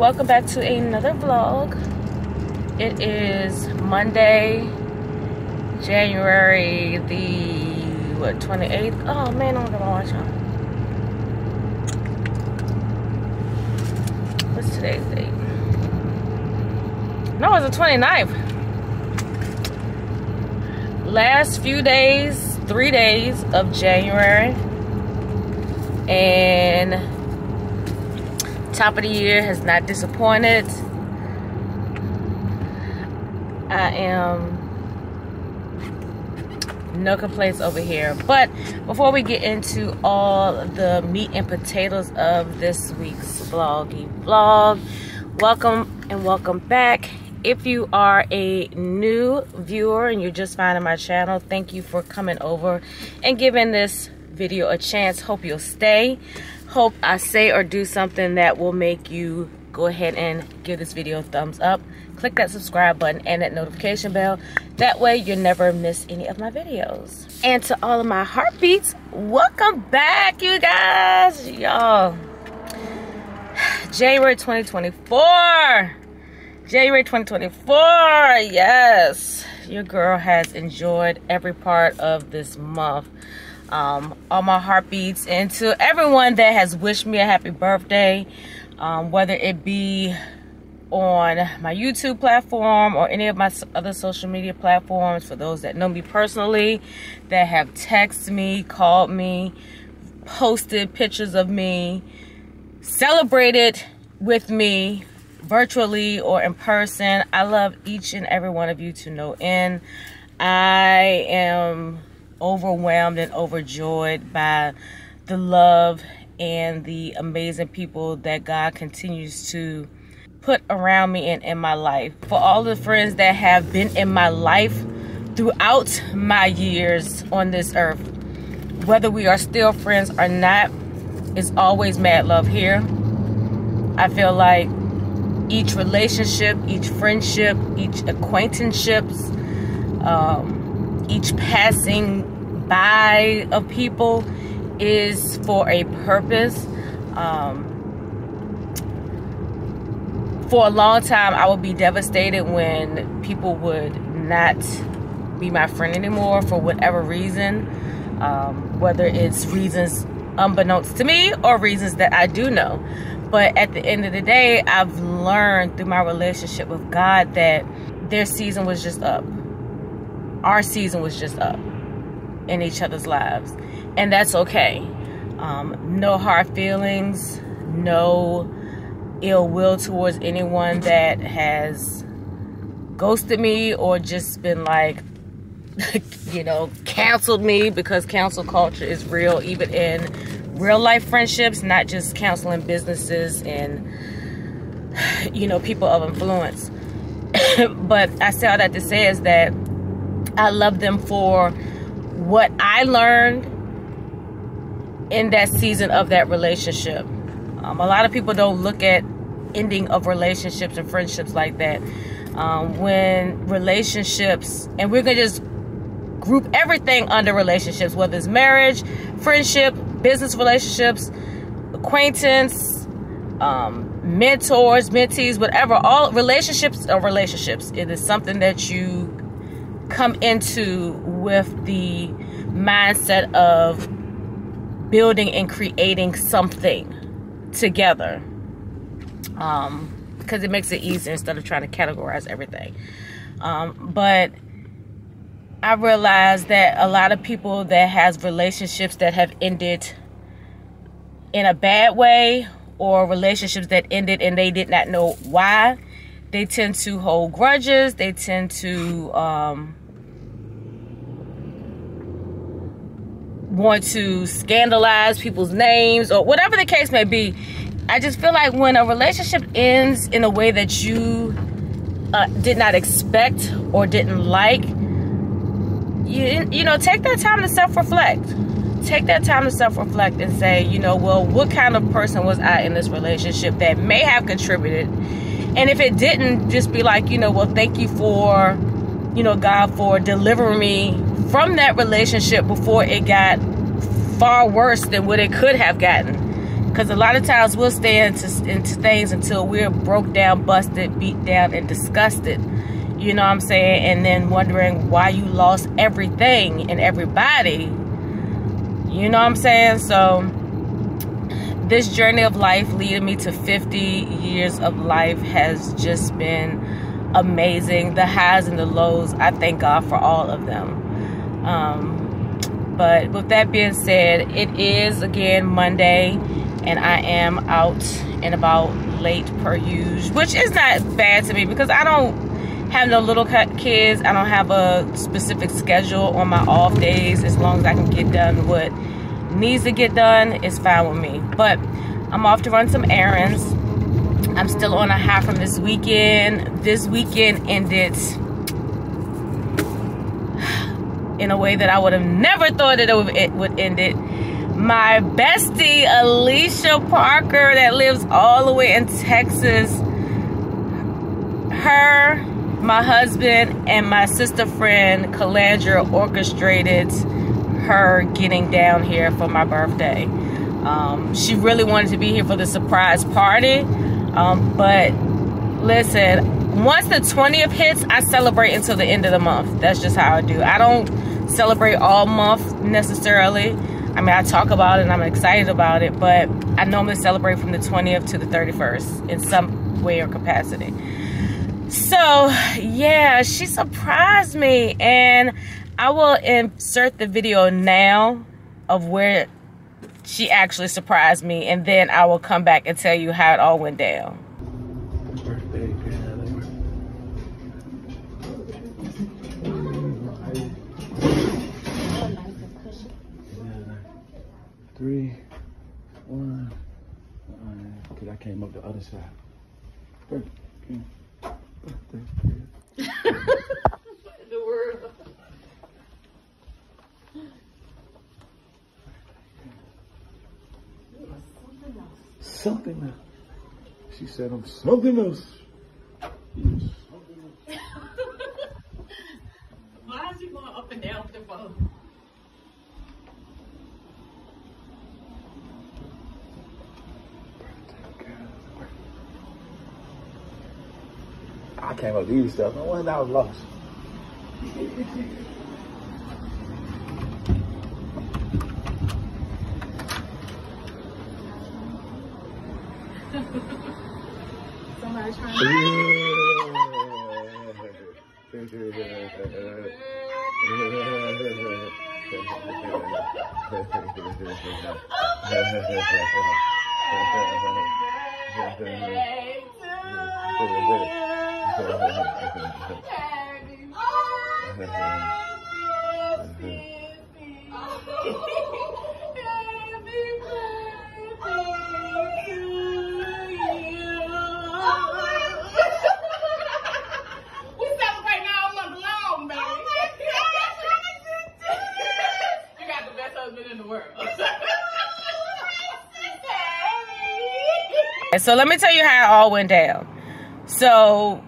Welcome back to another vlog. It is Monday, January the 28th. Oh man, I'm gonna watch y'all. What's today's date? No, it's the 29th. Last few days, 3 days of January, and top of the year has not disappointed. I am no complaints over here. But before we get into all the meat and potatoes of this week's vlog, welcome and welcome back. If you are a new viewer and you're just finding my channel, thank you for coming over and giving this video a chance. Hope you'll stay. Hope I say or do something that will make you go ahead and give this video a thumbs up. Click that subscribe button and that notification bell. That way you'll never miss any of my videos. And to all of my heartbeats, welcome back, you guys. Y'all, January 2024. January 2024, yes. Your girl has enjoyed every part of this month. All my heartbeats, and to everyone that has wished me a happy birthday, whether it be on my YouTube platform or any of my other social media platforms. For those that know me personally, that have texted me, called me, posted pictures of me, celebrated with me virtually or in person, I love each and every one of you to no end. I am overwhelmed and overjoyed by the love and the amazing people that God continues to put around me and in my life. For all the friends that have been in my life throughout my years on this earth, whether we are still friends or not, it's always mad love here. I feel like each relationship, each friendship, each acquaintanceships, each passing by of people is for a purpose. For a long time, I would be devastated when people would not be my friend anymore for whatever reason, whether it's reasons unbeknownst to me or reasons that I do know. But at the end of the day, I've learned through my relationship with God that their season was just up. Our season was just up in each other's lives. And that's okay. No hard feelings, no ill will towards anyone that has ghosted me or just been like, you know, canceled me, because cancel culture is real, even in real life friendships, not just canceling businesses and, you know, people of influence. But I say all that to say is that I love them for what I learned in that season of that relationship. A lot of people don't look at ending of relationships and friendships like that. When relationships, and we're gonna just group everything under relationships, whether it's marriage, friendship, business relationships, acquaintance, mentors, mentees, whatever. All relationships are relationships. It is something that you come into with the mindset of building and creating something together, because it makes it easier instead of trying to categorize everything. But I realized that a lot of people that has relationships that have ended in a bad way, or relationships that ended and they did not know why, they tend to hold grudges. They tend to want to scandalize people's names, or whatever the case may be. I just feel like when a relationship ends in a way that you did not expect or didn't like, you know, take that time to self-reflect. Take that time to self-reflect and say, you know, well, what kind of person was I in this relationship that may have contributed? And if it didn't, just be like, you know, well, thank you for, you know, God, for delivering me from that relationship before it got far worse than what it could have gotten. Because a lot of times we'll stay into things until we're broke down, busted, beat down, and disgusted. You know what I'm saying? And then wondering why you lost everything and everybody. You know what I'm saying? So this journey of life leading me to 50 years of life has just been amazing. The highs and the lows, I thank God for all of them. But with that being said, it is again Monday, and I am out and about late per usual, which is not bad to me because I don't have no little kids. I don't have a specific schedule on my off days. As long as I can get done what needs to get done, it's fine with me. But I'm off to run some errands. I'm still on a high from this weekend. This weekend ended in a way that I would have never thought that it would end it. My bestie, Alicia Parker, that lives all the way in Texas, her, my husband, and my sister friend, Calandra, orchestrated her getting down here for my birthday. She really wanted to be here for the surprise party. But listen, once the 20th hits, I celebrate until the end of the month. That's just how I do. I don't celebrate all month necessarily. I mean, I talk about it and I'm excited about it, but I normally celebrate from the 20th to the 31st in some way or capacity. So yeah, she surprised me, and I will insert the video now of where she actually surprised me, and then I will come back and tell you how it all went down. Birthday girl. 3, 1, because I came up the other side. Birthday. The world. Something else. She said I'm something else. Yes. Why is he going up and down with the phone? I came up to these stuff. No wonder I was lost. Somebody trying So let me tell you how it all went down. So,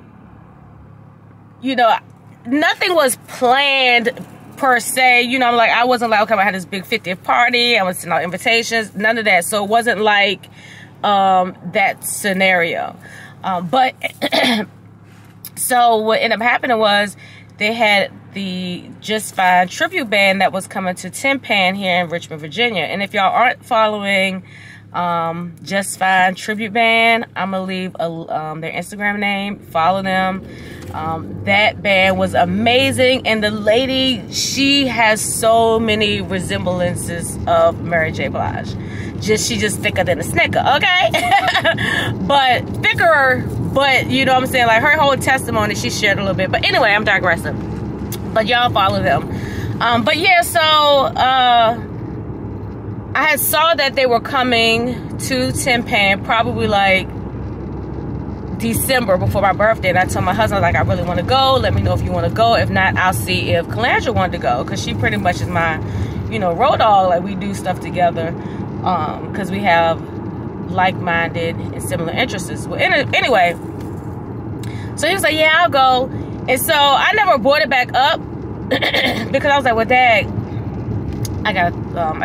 you know, nothing was planned per se. You know, I'm like, I wasn't like, okay, I had this big 50th party. I was sending out invitations. None of that. So it wasn't like that scenario. But so what ended up happening was they had the Just Fine tribute band that was coming to Tin Pan here in Richmond, Virginia. And if y'all aren't following Just Fine tribute band, I'm gonna leave their Instagram name. Follow them. That band was amazing, and the lady, she has so many resemblances of Mary J. Blige. She just thicker than a Snicker, okay? But thicker, but you know what I'm saying, like her whole testimony, she shared a little bit. But anyway, I'm digressing. But y'all follow them. But yeah, so I had saw that they were coming to Tin Pan probably like December before my birthday, and I told my husband, like, I really want to go. Let me know if you want to go. If not, I'll see if Calandra wanted to go, because she pretty much is my, you know, road dog. Like, we do stuff together because we have like-minded and similar interests. Well, anyway, so he was like, yeah, I'll go. And so I never brought it back up because I was like, well, Dad, I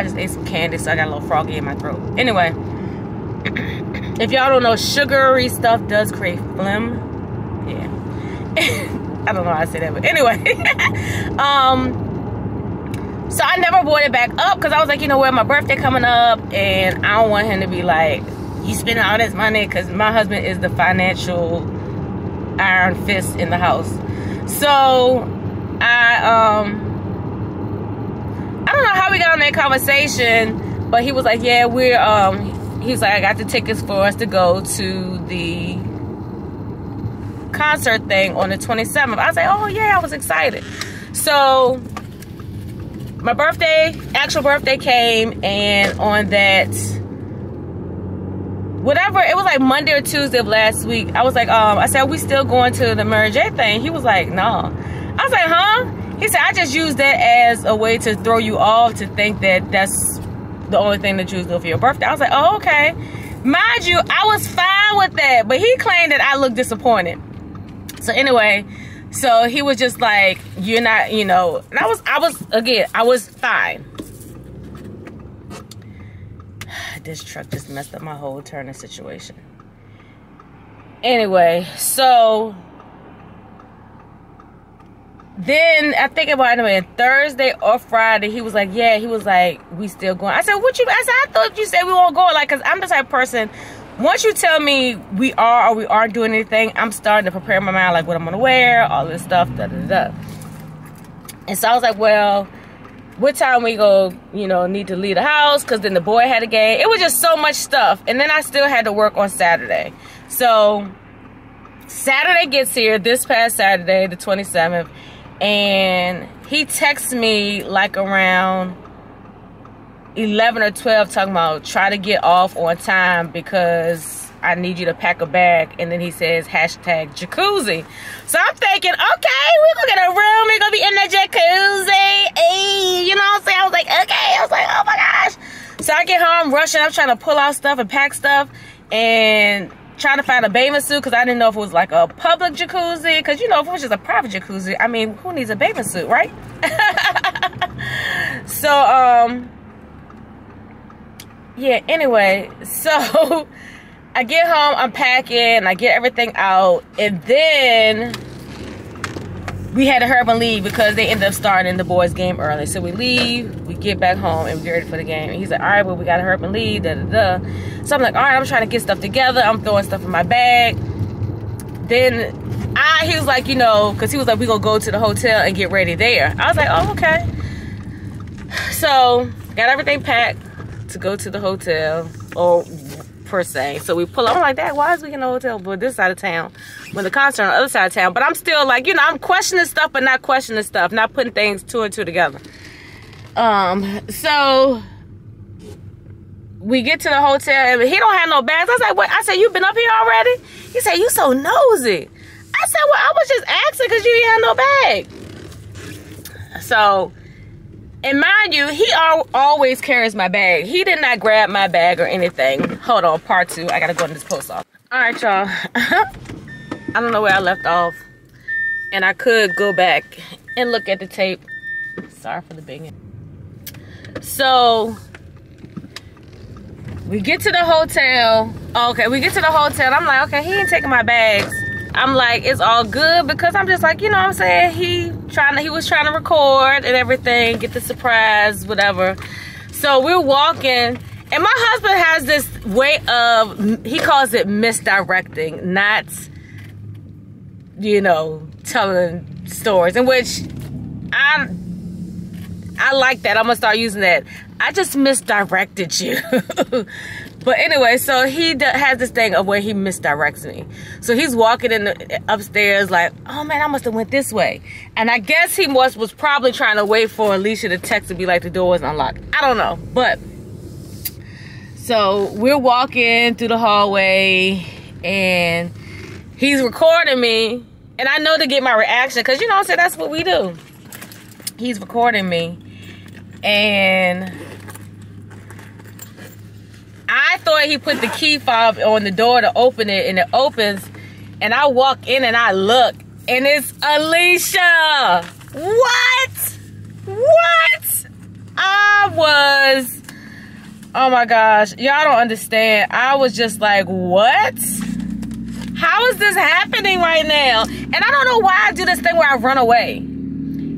just ate some candy, so I got a little froggy in my throat. Anyway, If y'all don't know, sugary stuff does create phlegm. Yeah. I don't know how I say that, but anyway. So I never brought it back up because I was like, you know what, my birthday coming up, and I don't want him to be like, you spending all this money, because my husband is the financial iron fist in the house. So I don't know how we got on that conversation, but he was like, yeah, he's like, I got the tickets for us to go to the concert thing on the 27th. I was like, oh yeah, I was excited. So my actual birthday came, and on that, whatever, it was like Monday or Tuesday of last week, I was like, I said, we still going to the Mary J thing? He was like, no. I was like, huh? He said, I just used that as a way to throw you off, to think that that's the only thing that you was doing for your birthday. I was like, oh, okay. Mind you, I was fine with that, but he claimed that I looked disappointed. So anyway, so he was just like, you're not, you know, and I was fine. This truck just messed up my whole turning situation. Anyway, so then I think about it, Thursday or Friday, he was like, yeah, we still going. I said, I thought you said we won't go. Like, cause I'm the type of person, once you tell me we are or we aren't doing anything, I'm starting to prepare my mind, like what I'm gonna wear, all this stuff, da-da-da. And so I was like, well, what time we go, you know, need to leave the house, because then the boy had a game. It was just so much stuff. And then I still had to work on Saturday. So Saturday gets here, this past Saturday, the 27th, and he texts me like around 11 or 12 talking about try to get off on time because I need you to pack a bag. And then he says hashtag jacuzzi. So I'm thinking, okay, we're gonna get a room, we're gonna be in the jacuzzi. Hey, you know what I'm saying? I was like, okay. I was like, oh my gosh. So I get home rushing, I'm trying to pull out stuff and pack stuff and trying to find a bathing suit, because I didn't know if it was like a public jacuzzi, because you know, if it was just a private jacuzzi, I mean, who needs a bathing suit, right? So yeah, anyway, so I get home, I'm packing, I get everything out, and then we had to hurry up and leave because they ended up starting the boys' game early. So we leave, we get back home, and we get ready for the game. And he's like, all right, well, we got to hurry up and leave, da-da-da. So I'm like, all right, I'm trying to get stuff together. I'm throwing stuff in my bag. Then he was like, you know, because he was like, we're going to go to the hotel and get ready there. I was like, oh, okay. So got everything packed to go to the hotel, or per se. So we pull up. I'm like, Dad, why is we in the hotel but this side of town when the concert on the other side of town? But I'm still like, you know, I'm questioning stuff but not questioning stuff, not putting things two and two together. So we get to the hotel and he don't have no bags. I was like, what? I said, you been up here already? He said, you so nosy. I said, well, I was just asking because you didn't have no bag. So, and mind you, he always carries my bag. He did not grab my bag or anything. Hold on, part two. I gotta go in this post office. All right, y'all. I don't know where I left off. And I could go back and look at the tape. Sorry for the banging. So, we get to the hotel. Okay, we get to the hotel. I'm like, okay, he ain't taking my bags. I'm like, it's all good, because I'm just like, you know what I'm saying? He was trying to record and everything, get the surprise, whatever. So we're walking, and my husband has this way of, he calls it misdirecting, not, you know, telling stories, in which I like that. I'm gonna start using that. I just misdirected you. But anyway, so he has this thing of where he misdirects me. So he's walking in upstairs like, oh man, I must have went this way. And I guess he was probably trying to wait for Alicia to text and be like, the door is unlocked. I don't know. But so we're walking through the hallway and he's recording me. And I know to get my reaction, because you know what I'm saying, that's what we do. He's recording me. And I thought he put the key fob on the door to open it, and it opens, and I walk in and I look, and it's Alicia. What? I was, Oh my gosh, y'all don't understand. I was just like, what? How is this happening right now? And I don't know why I do this thing where I run away.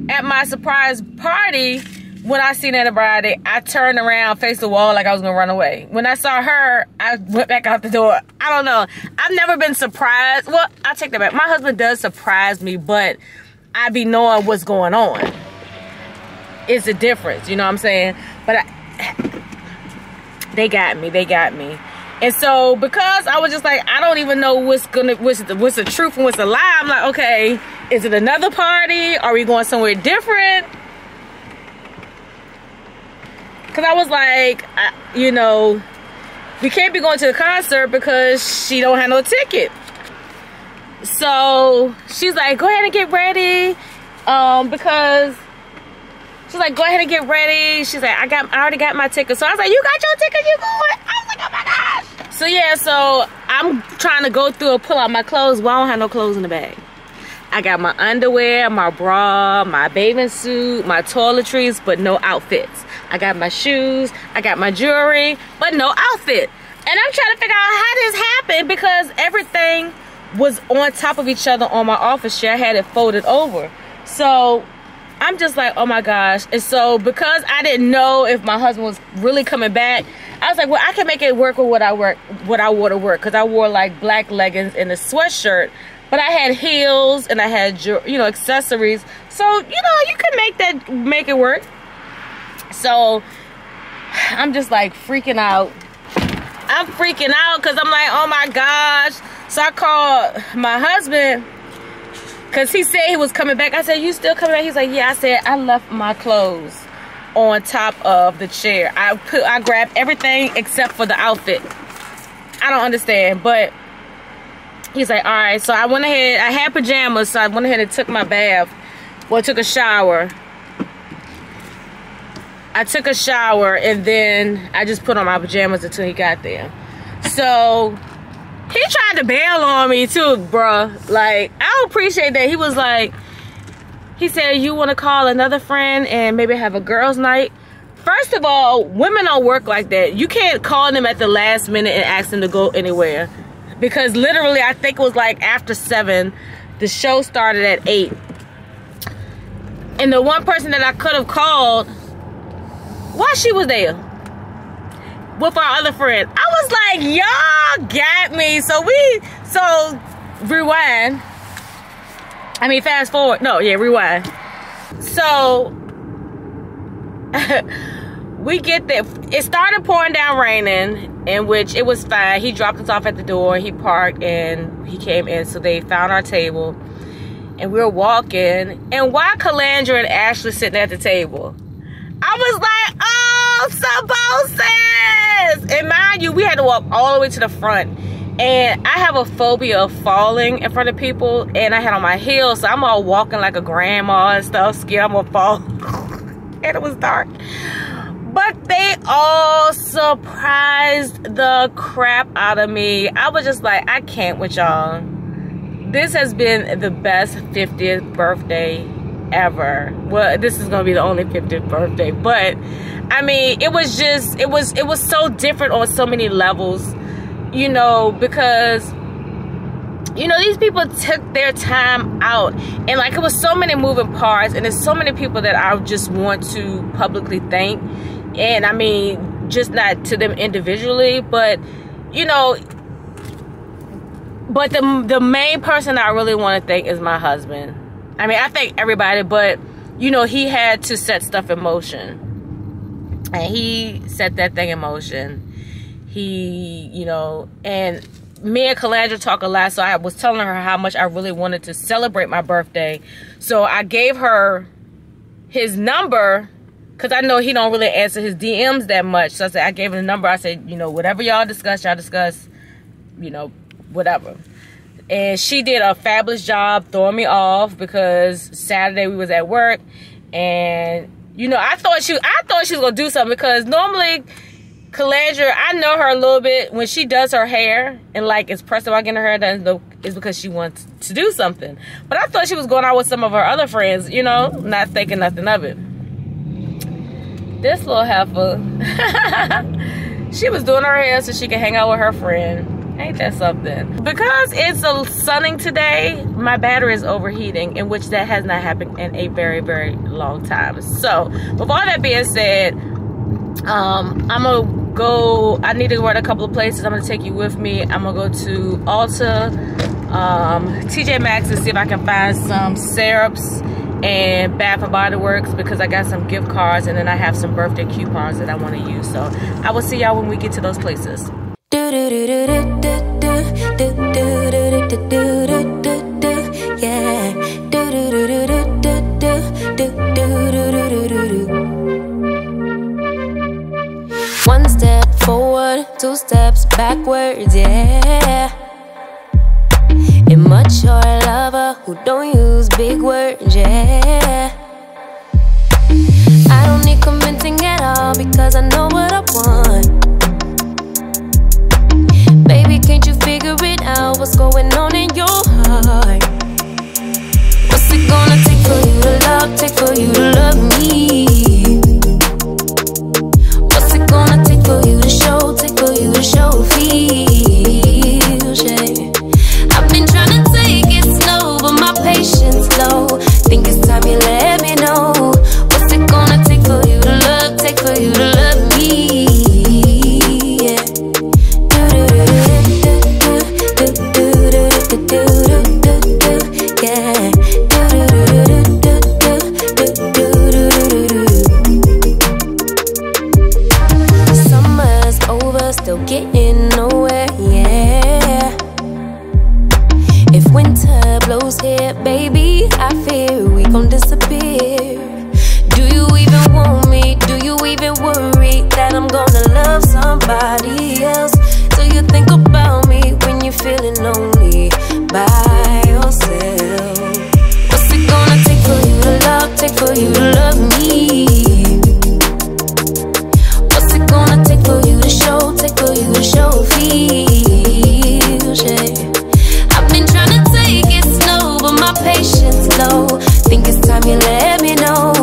At my surprise party, when I seen anybody, I turned around, faced the wall like I was gonna run away. When I saw her, I went back out the door. I don't know. I've never been surprised. Well, I'll take that back. My husband does surprise me, but I be knowing what's going on. It's a difference, you know what I'm saying? But they got me. And so because I was just like, I don't even know what's the truth and what's the lie. I'm like, okay, is it another party? Are we going somewhere different? Because I was like, you know, we can't be going to the concert because she don't have no ticket. So she's like, go ahead and get ready. Because she's like, go ahead and get ready. She's like, I already got my ticket. So I was like, you got your ticket? You going? I was like, oh my gosh. So yeah, so I'm trying to go through and pull out my clothes. Well, I don't have no clothes in the bag. I got my underwear, my bra, my bathing suit, my toiletries, but no outfits. I got my shoes, I got my jewelry, but no outfit. And I'm trying to figure out how this happened because everything was on top of each other on my office chair. I had it folded over. So I'm just like, oh my gosh. And so because I didn't know if my husband was really coming back, I was like, well, I can make it work with what I wore to work. Because I wore like black leggings and a sweatshirt. But I had heels and I had, you know, accessories. So, you know, you can make it work. So I'm just like freaking out. I'm freaking out because I'm like, oh my gosh. So I called my husband because he said he was coming back. I said, you still coming back? He's like, yeah. I said, I left my clothes on top of the chair. I grabbed everything except for the outfit. I don't understand, but he's like, all right. So I went ahead. I had pajamas, so I went ahead and took my bath. Well, took a shower. I took a shower and then I just put on my pajamas until he got there. So he tried to bail on me too, bruh. Like, I don't appreciate that. He was like, he said, you want to call another friend and maybe have a girls' night? First of all, women don't work like that. You can't call them at the last minute and ask them to go anywhere. Because literally, I think it was like after 7. The show started at 8. And the one person that I could have called, while she was there with our other friend, I was like, y'all got me. So rewind. I mean, fast forward. No, yeah, rewind. So we get there. It started pouring down raining, in which it was fine. He dropped us off at the door. He parked and he came in. So they found our table and we were walking. And while Calandra and Ashley sitting at the table, I was like, oh, supposes. And mind you, we had to walk all the way to the front. And I have a phobia of falling in front of people. And I had on my heels, so I'm all walking like a grandma and stuff, scared I'm gonna fall. And it was dark. But they all surprised the crap out of me. I was just like, I can't with y'all. This has been the best 50th birthday ever. Well, this is gonna be the only 50th birthday, but I mean, it was so different on so many levels, you know, because you know, these people took their time out, and like, it was so many moving parts, and there's so many people that I just want to publicly thank. And I mean, just not to them individually, but you know, but the main person I really want to thank is my husband. I mean, I thank everybody, but you know, he had to set stuff in motion, and he set that thing in motion. He, you know, and me and Calandra talk a lot, so I was telling her how much I really wanted to celebrate my birthday. So I gave her his number, because I know he don't really answer his DMs that much. So I said, I gave him the number. I said, you know, whatever y'all discuss, you know, whatever. And she did a fabulous job throwing me off, because Saturday we was at work, and you know, I thought she was gonna do something, because normally Calandra, I know her a little bit. When she does her hair and like is pressed about getting her hair done, it's because she wants to do something. But I thought she was going out with some of her other friends, you know, not thinking nothing of it. This little heifer, She was doing her hair so she could hang out with her friend. Ain't that something? Because it's sunning today, my battery is overheating, in which that has not happened in a very, very long time. So, with all that being said, I'm gonna go. I need to run a couple of places. I'm gonna take you with me. I'm gonna go to Ulta, TJ Maxx, and see if I can find some syrups and Bath and Body Works, because I got some gift cards, and then I have some birthday coupons that I want to use. So I will see y'all when we get to those places. One step forward, two steps backwards, yeah. Immature lover who don't use big words, yeah. I don't need convincing at all, because I know what I want. Baby, can't you figure it out? What's going on in your heart? What's it gonna take for you to love, take for you to love me? What's it gonna take for you to show, take for you to show feels, yeah. I've been trying to take it slow, but my patience low. Think it's time you let me know. What's it gonna take for you to love, take for you to love me? Yeah. Yeah. Summer's over, still getting nowhere, yeah. If winter blows here, baby, I fear we gon' disappear. Do you even want me? Do you even worry that I'm gonna love somebody else? Do you think about me when you're feeling lonely by yourself? What's it gonna take for you to love, take for you to love me? What's it gonna take for you to show, take for you to show feels, yeah. I've been trying to take it slow, but my patience low. Think it's time you let me know.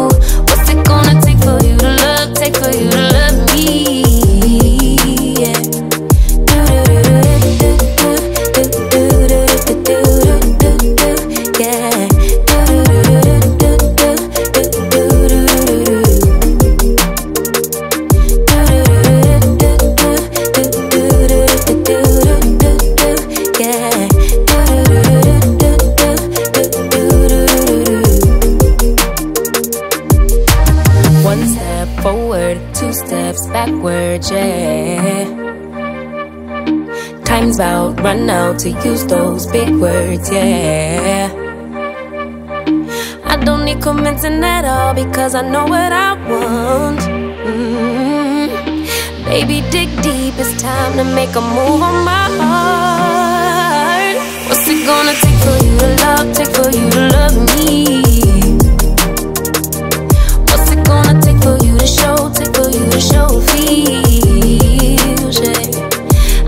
What's it gonna take for you to love, take for you to love me? Yeah. Yeah. One step forward, two steps backwards, yeah. Time's out, run out to use those big words, yeah. I don't need convincing at all, because I know what I want. Baby, dig deep, it's time to make a move on my heart. What's it gonna take for you to love, take for you to love me? What's it gonna take for you to show, take for you to show feels, yeah.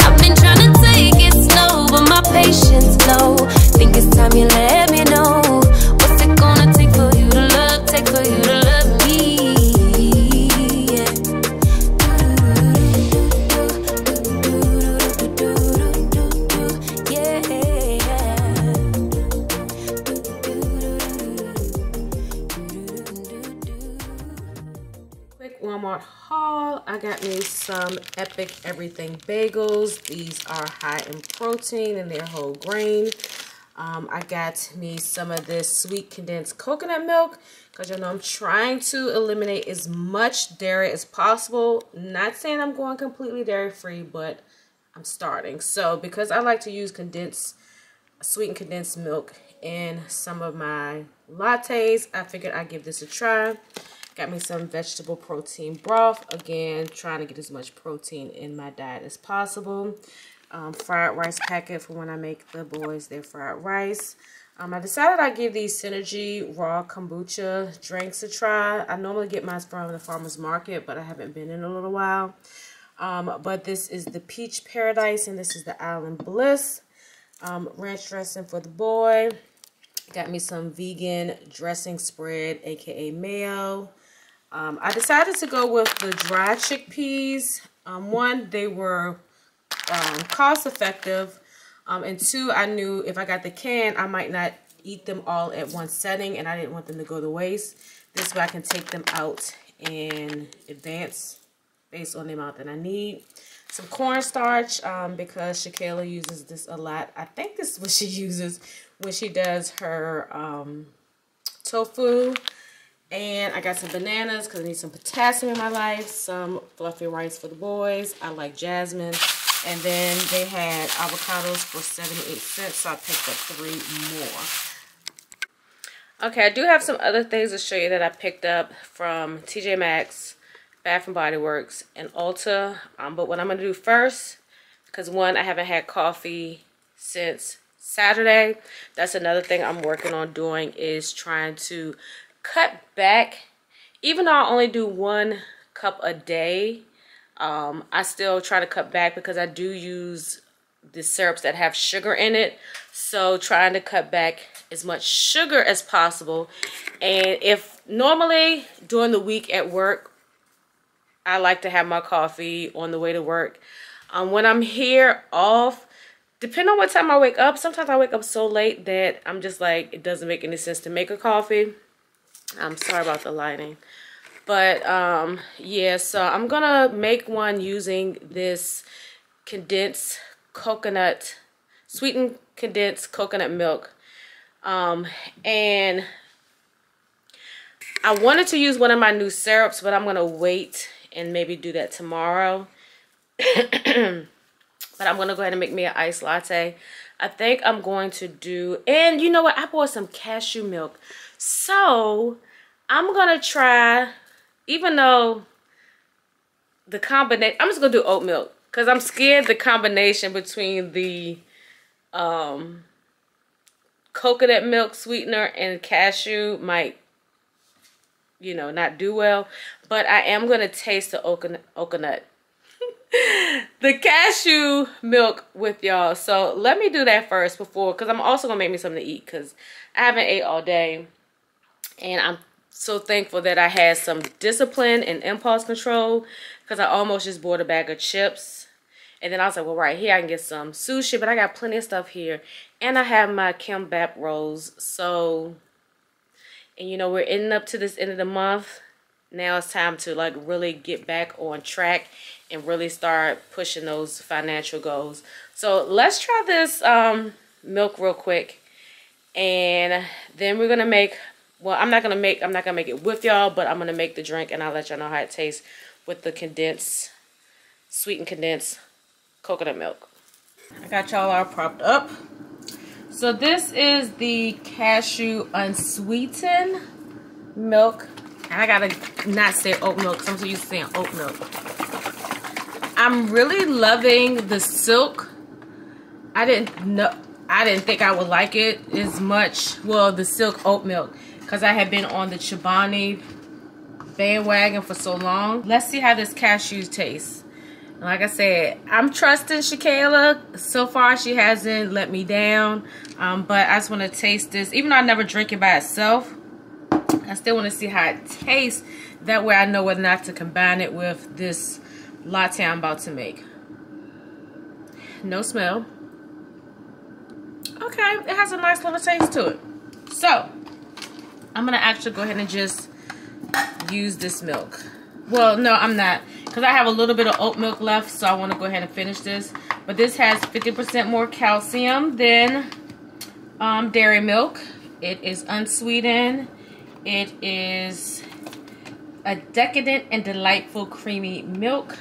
I've been trying to take it slow, but my patience low. Think it's time you let me know. What's it gonna take for you to love, take for you to love me? Yeah. Quick Walmart haul. I got me some Epic Everything bagels. These are high in protein and they're whole grain. I got me some of this sweet condensed coconut milk, because you know I'm trying to eliminate as much dairy as possible. Not saying I'm going completely dairy free, but I'm starting. So because I like to use sweetened condensed milk in some of my lattes, I figured I'd give this a try. Got me some vegetable protein broth. Again, trying to get as much protein in my diet as possible. Fried rice packet for when I make the boys their fried rice. I decided I'd give these Synergy raw kombucha drinks a try. I normally get mine from the farmer's market, but I haven't been in a little while. But this is the Peach Paradise, and this is the Island Bliss. Ranch dressing for the boy. Got me some vegan dressing spread, aka mayo. I decided to go with the dry chickpeas. One, they were cost effective, and two, I knew if I got the can, I might not eat them all at one setting, and I didn't want them to go to waste. This way I can take them out in advance based on the amount that I need. Some cornstarch, because CheKesha uses this a lot. I think this is what she uses when she does her tofu. And I got some bananas because I need some potassium in my life. Some fluffy rice for the boys. I like jasmine. And then they had avocados for 78 cents, so I picked up 3 more. Okay, I do have some other things to show you that I picked up from TJ Maxx, Bath and Body Works, and Ulta. But what I'm going to do first, because one, I haven't had coffee since Saturday. That's another thing I'm working on doing, is trying to cut back. Even though I only do 1 cup a day, I still try to cut back because I do use the syrups that have sugar in it. So trying to cut back as much sugar as possible. And if normally during the week at work, I like to have my coffee on the way to work. When I'm here off, depending on what time I wake up, sometimes I wake up so late that I'm just like, it doesn't make any sense to make a coffee. I'm sorry about the lighting. But yeah, so I'm gonna make one using this condensed coconut, sweetened condensed coconut milk. And I wanted to use one of my new syrups, but I'm gonna wait and maybe do that tomorrow. But I'm gonna go ahead and make me an iced latte. I think I'm going to do, and you know what, I bought some cashew milk. So I'm gonna try, even though the combination, I'm just gonna do oat milk because I'm scared the combination between the coconut milk sweetener and cashew might, you know, not do well. But I am gonna taste the coconut the cashew milk with y'all. So let me do that first before, because I'm also gonna make me something to eat because I haven't ate all day. And I'm so thankful that I had some discipline and impulse control, because I almost just bought a bag of chips. And then I was like, well, right here I can get some sushi, but I got plenty of stuff here. And I have my kimbap rolls. So, and you know, we're ending up to this end of the month. Now it's time to like really get back on track and really start pushing those financial goals. So let's try this milk real quick. And then we're gonna make, well, I'm not gonna make it with y'all, but I'm gonna make the drink and I'll let y'all know how it tastes with the condensed, sweetened condensed coconut milk. I got y'all all propped up. So this is the cashew unsweetened milk. And I gotta not say oat milk, so I'm so used to saying oat milk. I'm really loving the silk. I didn't think I would like it as much. Well, the silk oat milk, because I had been on the Chobani bandwagon for so long. Let's see how this cashew tastes. Like I said, I'm trusting CheKesha. So far, she hasn't let me down. But I just want to taste this. Even though I never drink it by itself, I still want to see how it tastes. That way I know whether or not to combine it with this latte I'm about to make. No smell. Okay, it has a nice little taste to it. So, I'm going to actually go ahead and just use this milk. Well, no, I'm not, because I have a little bit of oat milk left, so I want to go ahead and finish this. But this has 50% more calcium than dairy milk. It is unsweetened. It is a decadent and delightful creamy milk.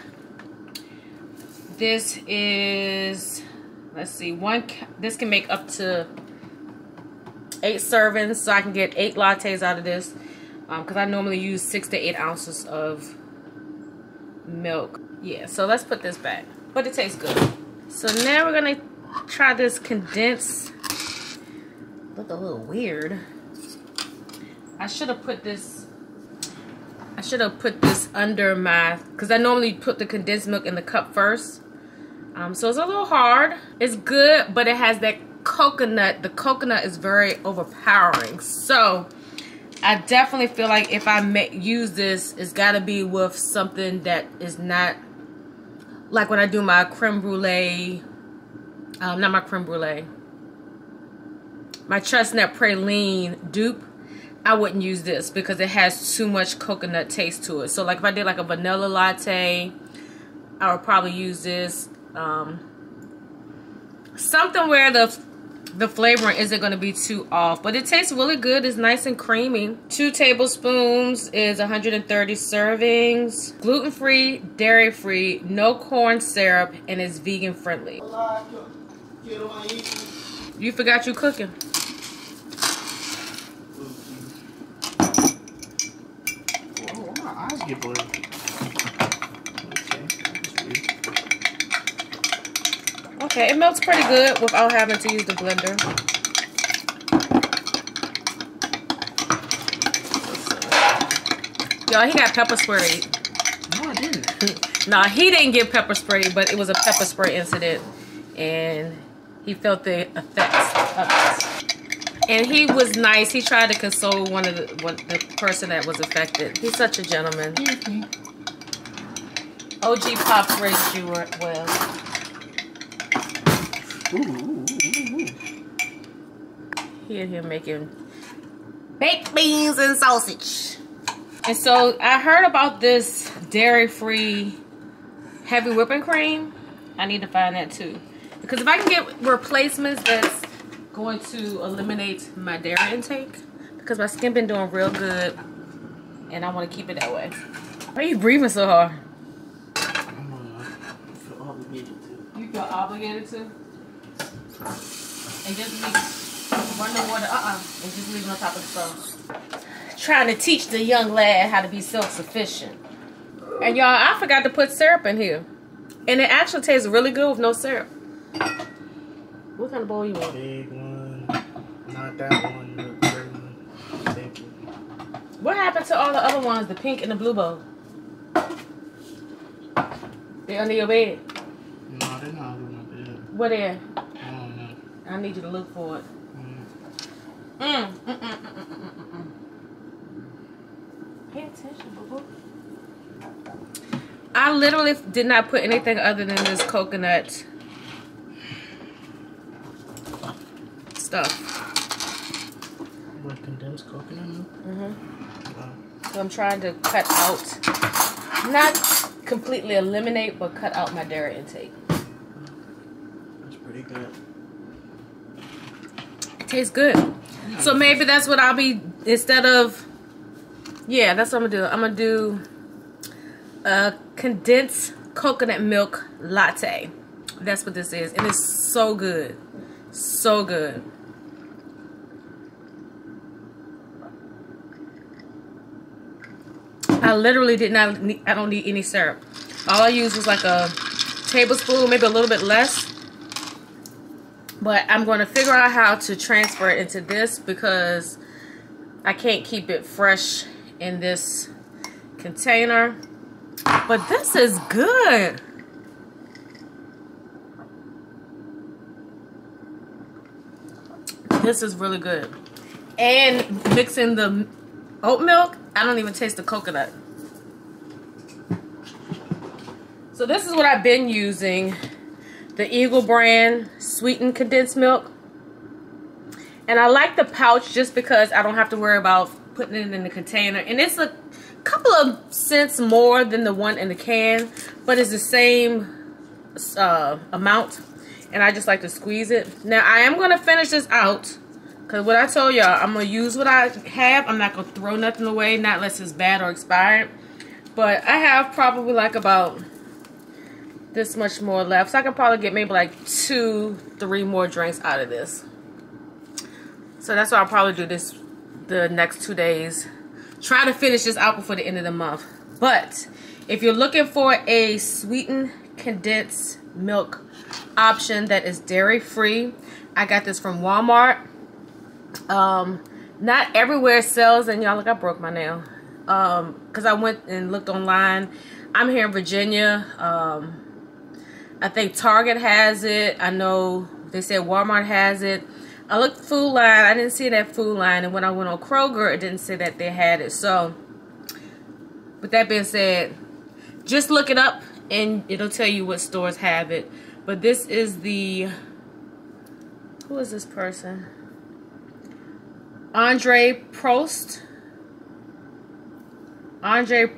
This is, let's see, this can make up to 8 servings, so I can get 8 lattes out of this. Because I normally use 6 to 8 ounces of milk. Yeah, so let's put this back. But it tastes good. So now we're gonna try this condensed. Look a little weird. I should have put this under my, because I normally put the condensed milk in the cup first. So it's a little hard. It's good, but it has that coconut. The coconut is very overpowering. So I definitely feel like if I use this, it's got to be with something that is not like when I do my creme brulee. Not my creme brulee. My chestnut praline dupe. I wouldn't use this because it has too much coconut taste to it. So like if I did like a vanilla latte, I would probably use this. Something where the flavoring isn't going to be too off, but it tastes really good. It's nice and creamy. 2 tablespoons is 130 servings. Gluten-free, dairy-free, no corn syrup, and it's vegan friendly. You forgot you cooking. Oh, my eyes get blurry. Okay, it melts pretty good without having to use the blender. Y'all, he got pepper spray. No, I didn't. Nah, he didn't get pepper spray, but it was a pepper spray incident. And he felt the effects of it. And he was nice. He tried to console the person that was affected. He's such a gentleman. OG Pops raised you well. Ooh. He in here making baked beans and sausage. And so I heard about this dairy-free heavy whipping cream. I need to find that too. Because if I can get replacements that's going to eliminate my dairy intake, because my skin been doing real good and I want to keep it that way. Why are you breathing so hard? I feel obligated to. You feel obligated to? And just run the water, and just leave it on top of the stove. Trying to teach the young lad how to be self-sufficient. And y'all, I forgot to put syrup in here. And it actually tastes really good with no syrup. What kind of bowl you want? Big one. Not that one, the gray one. Thank you. What happened to all the other ones, the pink and the blue bowl? They under your bed? No, they're not under my bed. Where they? I I need you to look for it. Pay attention, boo-boo. I literally did not put anything other than this coconut stuff. What, condensed coconut milk? Wow. So I'm trying to cut out, not completely eliminate, but cut out my dairy intake. That's pretty good. Tastes good. So maybe that's what I'll be, instead of, yeah, that's what I'm gonna do. I'm gonna do a condensed coconut milk latte. That's what this is. And it's so good. So good. I literally did not need, I don't need any syrup. All I used was like a tablespoon, maybe a little bit less. But I'm going to figure out how to transfer it into this because I can't keep it fresh in this container. But this is good. This is really good. And mixing the oat milk, I don't even taste the coconut. So this is what I've been using. The Eagle brand sweetened condensed milk. And I like the pouch just because I don't have to worry about putting it in the container. And it's a couple of cents more than the one in the can, but it's the same amount. And I just like to squeeze it. Now I am going to finish this out because what I told y'all, I'm going to use what I have. I'm not going to throw nothing away, not unless it's bad or expired. But I have probably like about this much more left, so I can probably get maybe like 2-3 more drinks out of this. So that's what I'll probably do this the next 2 days. Try to finish this out before the end of the month. But if you're looking for a sweetened condensed milk option that is dairy free, I got this from Walmart. Not everywhere sells, and y'all look, I broke my nail because I went and looked online. I'm here in Virginia. I think Target has it. I know they said Walmart has it. I looked Food Line. I didn't see that Food Line. And when I went on Kroger, it didn't say that they had it. So, with that being said, just look it up and it'll tell you what stores have it. But this is the... Who is this person? Andre Prost. Andre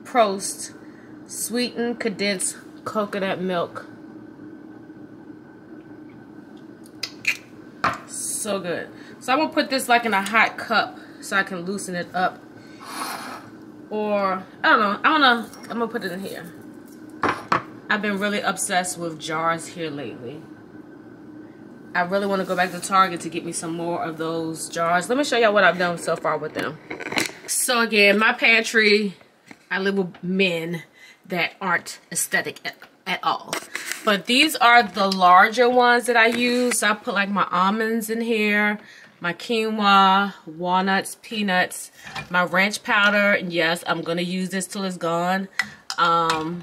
Prost sweetened condensed coconut milk. So good. So I'm gonna put this like in a hot cup so I can loosen it up. Or I don't know. I'm gonna put it in here. I've been really obsessed with jars here lately. I really want to go back to Target to get me some more of those jars. Let me show y'all what I've done so far with them. So again, my pantry, I live with men that aren't aesthetic at all. But these are the larger ones that I use. So I put like my almonds in here, my quinoa, walnuts, peanuts, my ranch powder. And yes, I'm going to use this till it's gone. I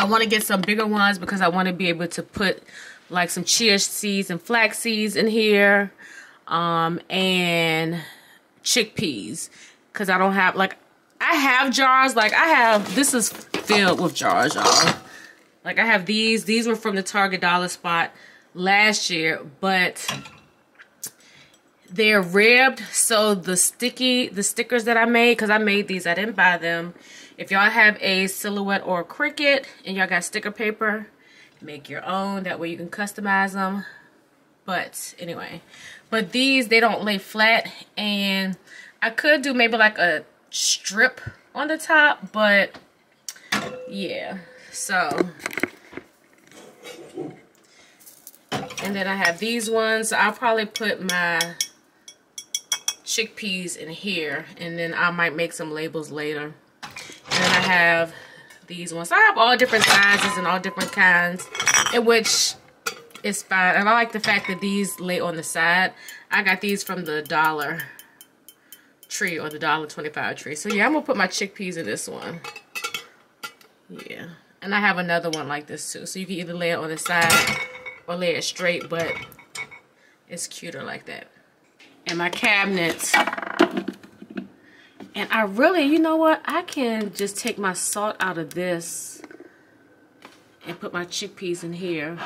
want to get some bigger ones because I want to be able to put like some chia seeds and flax seeds in here, and chickpeas, because I don't have, like, I have jars, like I have, this is filled with jars, y'all. Like I have these were from the Target Dollar Spot last year, but they're ribbed, so the stickers that I made, because I made these, I didn't buy them. If y'all have a Silhouette or a Cricut and y'all got sticker paper, make your own, that way you can customize them. But anyway, but these, they don't lay flat, and I could do maybe like a strip on the top, but yeah. So, and then I have these ones. I'll probably put my chickpeas in here, and then I might make some labels later. And then I have these ones. So I have all different sizes and all different kinds, in which is fine. And I like the fact that these lay on the side. I got these from the Dollar Tree, or the $1.25 Tree. So yeah, I'm gonna put my chickpeas in this one. Yeah, and I have another one like this too. So you can either lay it on the side or lay it straight, but it's cuter like that. And my cabinets. And I really, you know what? I can just take my salt out of this and put my chickpeas in here.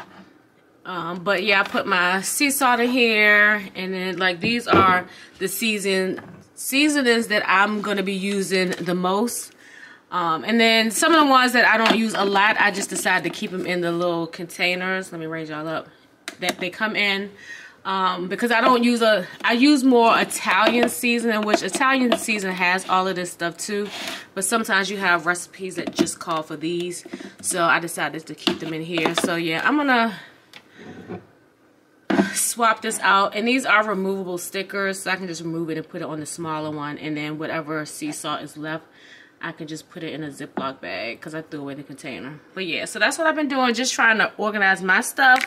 But yeah, I put my sea salt in here. And then like these are the seasonings that I'm going to be using the most. And then some of the ones that I don't use a lot, I just decided to keep them in the little containers. Let me raise y'all up. That they come in. Because I don't use I use more Italian seasoning, which Italian seasoning has all of this stuff too. But sometimes you have recipes that just call for these. So I decided to keep them in here. So yeah, I'm gonna swap this out. And these are removable stickers, so I can just remove it and put it on the smaller one. And then whatever sea salt is left, I can just put it in a Ziploc bag because I threw away the container. But yeah, so that's what I've been doing, just trying to organize my stuff.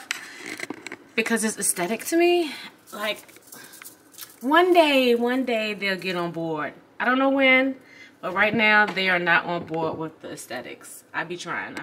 Because it's aesthetic to me. Like, one day they'll get on board. I don't know when, but right now they are not on board with the aesthetics. I be trying.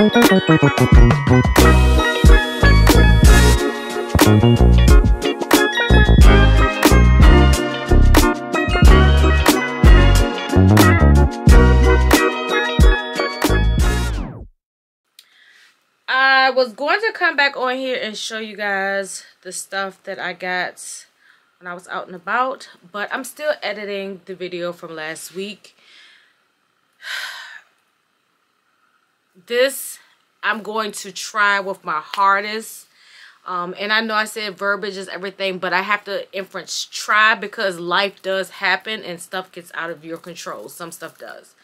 I was going to come back on here and show you guys the stuff that I got when I was out and about, but I'm still editing the video from last week. This I'm going to try with my hardest. And I know I said verbiage is everything, but I have to inference try because life does happen and stuff gets out of your control. Some stuff does.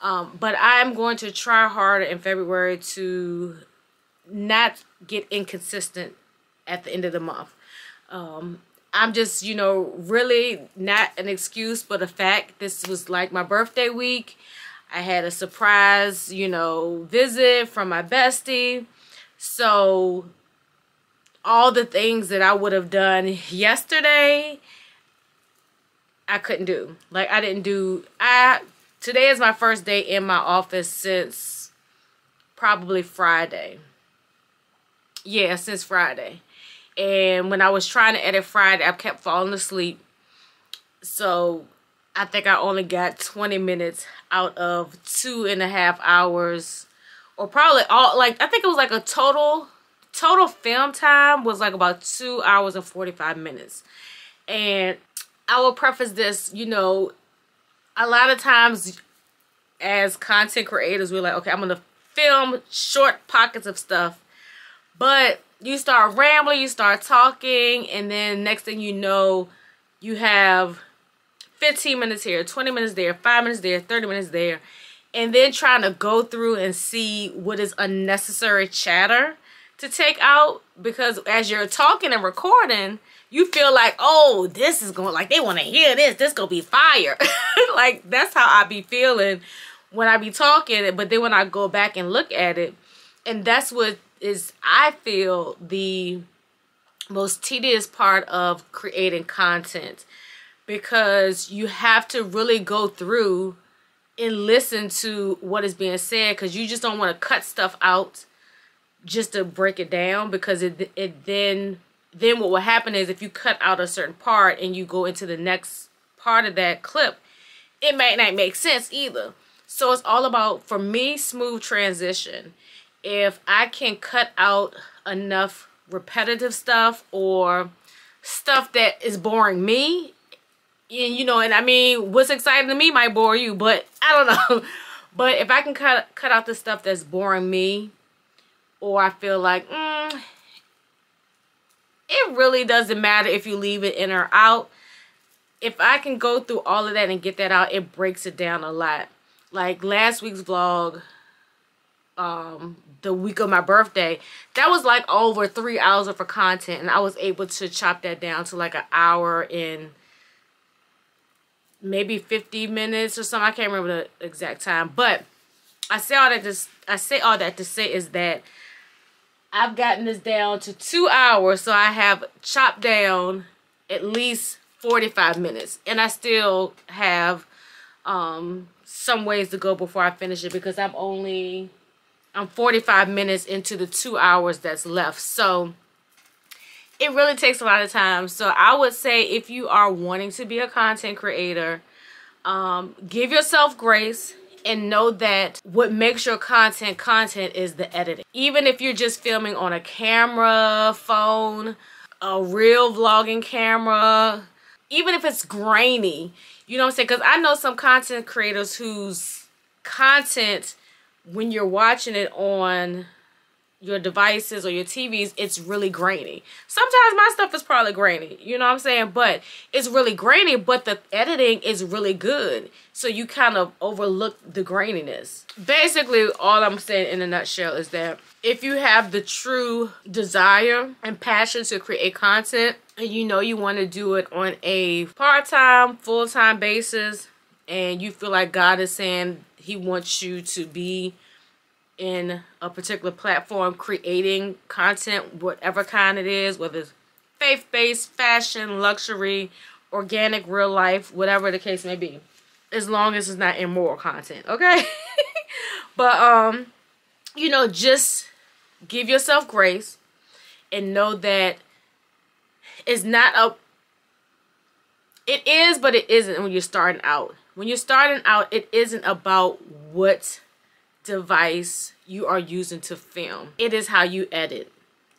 But I'm going to try harder in February to not get inconsistent at the end of the month. I'm just, you know, really not an excuse, but a fact. This was like my birthday week. I had a surprise, you know, visit from my bestie. So all the things that I would have done yesterday, I couldn't do. Like I didn't do, today is my first day in my office since probably Friday. Yeah, since Friday. And when I was trying to edit Friday, I kept falling asleep. So I think I only got 20 minutes out of 2.5 hours. Or probably all, like, I think it was like a total film time was like about 2 hours and 45 minutes. And I will preface this, you know, a lot of times as content creators, we're like, okay, I'm going to film short pockets of stuff. But you start rambling, you start talking, and then next thing you know, you have 15 minutes here, 20 minutes there, 5 minutes there, 30 minutes there. And then trying to go through and see what is unnecessary chatter to take out. Because as you're talking and recording, you feel like, oh, this is going, like, they want to hear this. This going to be fire. Like, that's how I be feeling when I be talking. But then when I go back and look at it, and that's what is, I feel, the most tedious part of creating content. Because you have to really go through and listen to what is being said. Because you just don't want to cut stuff out just to break it down. Because then what will happen is if you cut out a certain part and you go into the next part of that clip, it might not make sense either. So it's all about, for me, smooth transition. If I can cut out enough repetitive stuff or stuff that is boring me, and you know, and I mean, what's exciting to me might bore you, but I don't know. But if I can cut out the stuff that's boring me, or I feel like, it really doesn't matter if you leave it in or out. If I can go through all of that and get that out, it breaks it down a lot. Like last week's vlog, the week of my birthday, that was like over 3 hours of content, and I was able to chop that down to like an hour in maybe 50 minutes or something. I can't remember the exact time, but I say all that to say is that I've gotten this down to 2 hours, so I have chopped down at least 45 minutes, and I still have some ways to go before I finish it, because I'm 45 minutes into the 2 hours that's left. So it really takes a lot of time. So I would say if you are wanting to be a content creator, give yourself grace and know that what makes your content is the editing. Even if you're just filming on a camera, phone, a real vlogging camera, even if it's grainy, you know what I'm saying? Because I know some content creators whose content, when you're watching it on your devices or your TVs, it's really grainy. Sometimes my stuff is probably grainy, you know what I'm saying? But it's really grainy, but the editing is really good. So you kind of overlook the graininess. Basically, all I'm saying in a nutshell is that if you have the true desire and passion to create content, and you know you want to do it on a part-time, full-time basis, and you feel like God is saying He wants you to be in a particular platform creating content, whatever kind it is, whether it's faith-based, fashion, luxury, organic, real life, whatever the case may be, as long as it's not immoral content, okay? But you know, just give yourself grace and know that it's not a, it is, but it isn't when you're starting out. When you're starting out, it isn't about what device you are using to film. It is how you edit.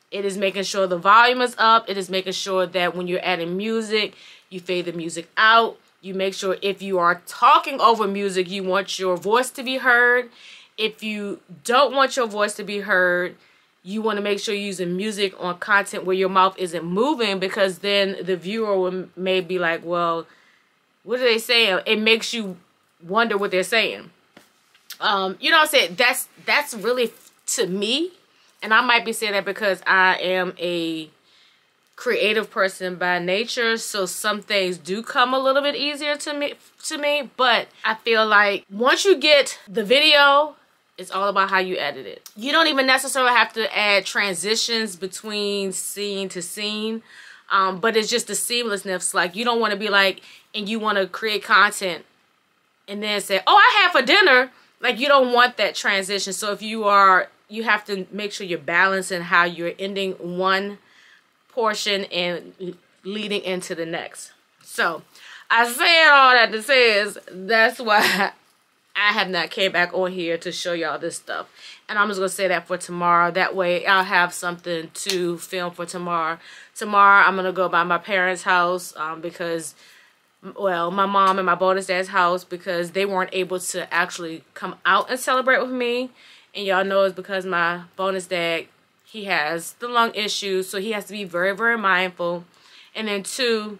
It is making sure the volume is up. It is making sure that when you're adding music, you fade the music out. You make sure if you are talking over music, you want your voice to be heard. If you don't want your voice to be heard, you want to make sure you're using music on content where your mouth isn't moving, because then the viewer may be like, well, what are they saying? It makes you wonder what they're saying. You know what I'm saying? That's really, to me, and I might be saying that because I am a creative person by nature, so some things do come a little bit easier to me, but I feel like once you get the video, it's all about how you edit it. You don't even necessarily have to add transitions between scene to scene, but it's just the seamlessness. Like, you don't want to be like, and you want to create content and then say, oh, I had for dinner. Like, you don't want that transition. So if you are, you have to make sure you're balancing how you're ending one portion and leading into the next. So I said all that to say is that's why I have not came back on here to show y'all this stuff. And I'm just going to say that for tomorrow. That way I'll have something to film for tomorrow. Tomorrow I'm going to go by my parents' house because, well, my mom and my bonus dad's house, because they weren't able to actually come out and celebrate with me. And y'all know it's because my bonus dad, he has the lung issues, so he has to be very, very mindful. And then two,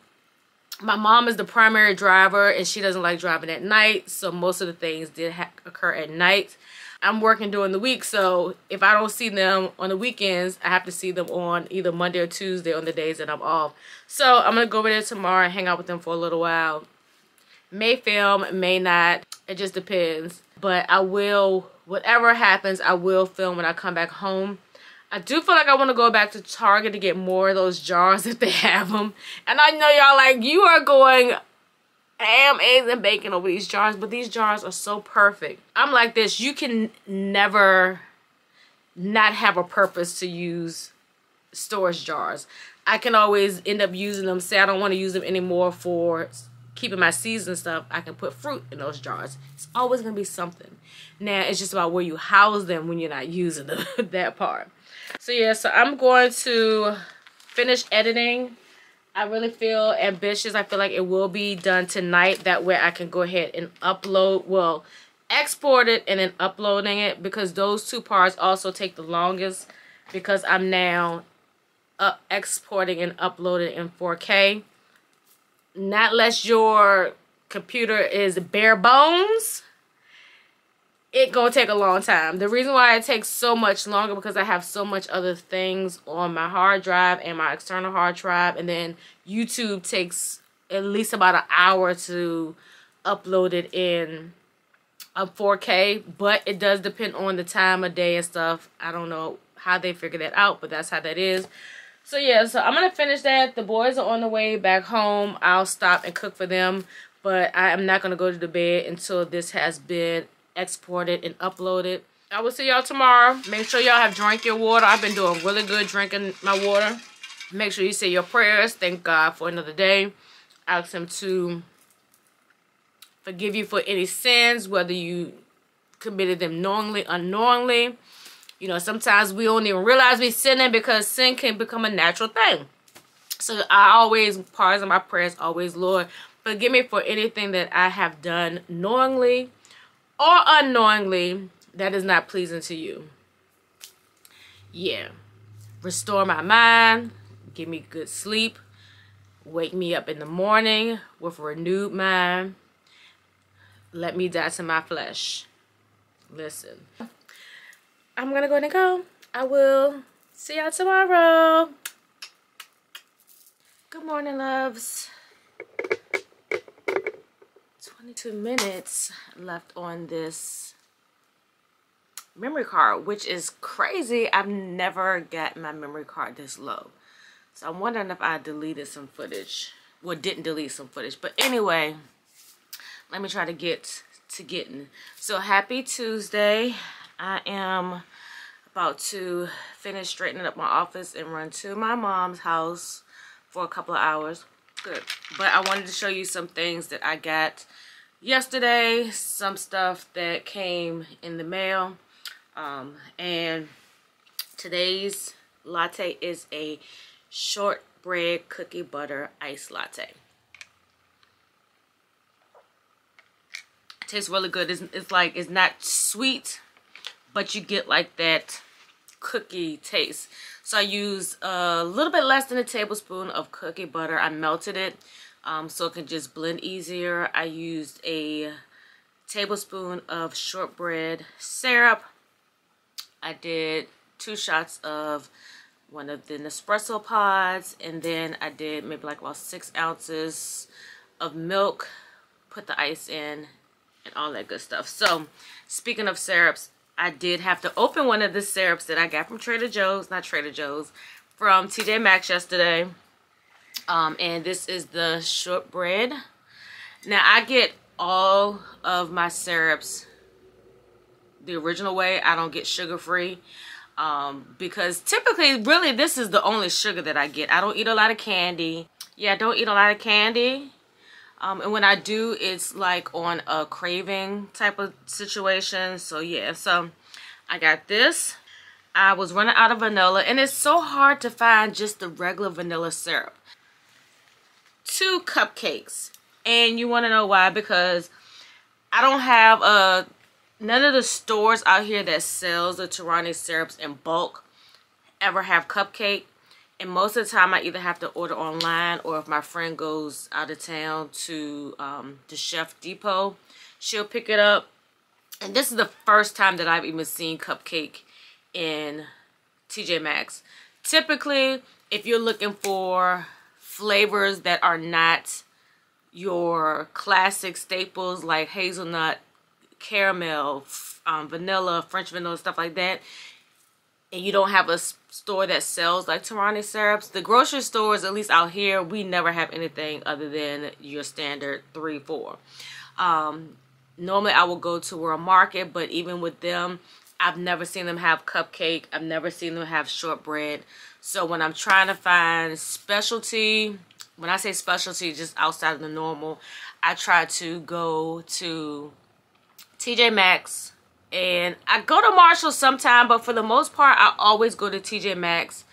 my mom is the primary driver, and she doesn't like driving at night, so most of the things did occur at night. I'm working during the week, so if I don't see them on the weekends, I have to see them on either Monday or Tuesday on the days that I'm off. So I'm going to go over there tomorrow and hang out with them for a little while. May film, may not. It just depends. But I will, whatever happens, I will film when I come back home. I do feel like I want to go back to Target to get more of those jars if they have them. And I know y'all like, you are going ham, eggs, and bacon over these jars, but these jars are so perfect. I'm like this, you can never not have a purpose to use storage jars. I can always end up using them. Say I don't want to use them anymore for keeping my seeds and stuff, I can put fruit in those jars. It's always going to be something. Now, it's just about where you house them when you're not using them, that part. So yeah, so I'm going to finish editing. I really feel ambitious. I feel like it will be done tonight. That way I can go ahead and upload, well, export it and then uploading it, because those two parts also take the longest, because I'm now exporting and uploading in 4K. Not unless your computer is bare bones, it gonna take a long time. The reason why it takes so much longer, because I have so much other things on my hard drive and my external hard drive, and then YouTube takes at least about an hour to upload it in a 4K, but it does depend on the time of day and stuff. I don't know how they figure that out, but that's how that is. So yeah, so I'm going to finish that. The boys are on the way back home. I'll stop and cook for them, but I am not going to go to the bed until this has been exported and uploaded. I will see y'all tomorrow. Make sure y'all have drank your water. I've been doing really good drinking my water. Make sure you say your prayers. Thank God for another day. Ask Him to forgive you for any sins, whether you committed them knowingly, unknowingly. You know, sometimes we don't even realize we're sinning, because sin can become a natural thing. So I always, part of my prayers, always, Lord, forgive me for anything that I have done knowingly or unknowingly that is not pleasing to you. Yeah. Restore my mind. Give me good sleep. Wake me up in the morning with a renewed mind. Let me die to my flesh. Listen. I'm gonna go ahead and go. I will see y'all tomorrow. Good morning, loves. 22 minutes left on this memory card, which is crazy. I've never got my memory card this low. So I'm wondering if I deleted some footage. Well, didn't delete some footage. But anyway, let me try to get to getting. So happy Tuesday. I am about to finish straightening up my office and run to my mom's house for a couple of hours. Good. But I wanted to show you some things that I got yesterday, some stuff that came in the mail. And today's latte is a shortbread cookie butter ice latte. It tastes really good. It's like, it's not sweet, but you get like that cookie taste. So I used a little bit less than a tablespoon of cookie butter. I melted it so it can just blend easier. I used a tablespoon of shortbread syrup. I did 2 shots of one of the Nespresso pods, and then I did maybe like about 6 ounces of milk, put the ice in, and all that good stuff. So speaking of syrups, I did have to open one of the syrups that I got from Trader Joe's, not Trader Joe's, from TJ Maxx yesterday. And this is the shortbread. Now I get all of my syrups the original way. I don't get sugar-free. Because typically, really, this is the only sugar that I get. I don't eat a lot of candy. Yeah, I don't eat a lot of candy. And when I do, it's like on a craving type of situation. So yeah, so I got this. I was running out of vanilla, and it's so hard to find just the regular vanilla syrup. 2 cupcakes. And you want to know why? Because I don't have none of the stores out here that sells the Torani syrups in bulk ever have cupcake. And most of the time I either have to order online, or if my friend goes out of town to the Chef Depot, she'll pick it up. And this is the first time that I've even seen cupcake in TJ Maxx. Typically, if you're looking for flavors that are not your classic staples like hazelnut, caramel, vanilla, French vanilla, stuff like that, and you don't have a store that sells like Torani syrups, the grocery stores, at least out here, we never have anything other than your standard 3-4. Normally I will go to a market, but even with them, I've never seen them have cupcake. I've never seen them have shortbread. So when I'm trying to find specialty, when I say specialty, just outside of the normal, I try to go to TJ Maxx. And I go to Marshall sometime, but for the most part, I always go to TJ Maxx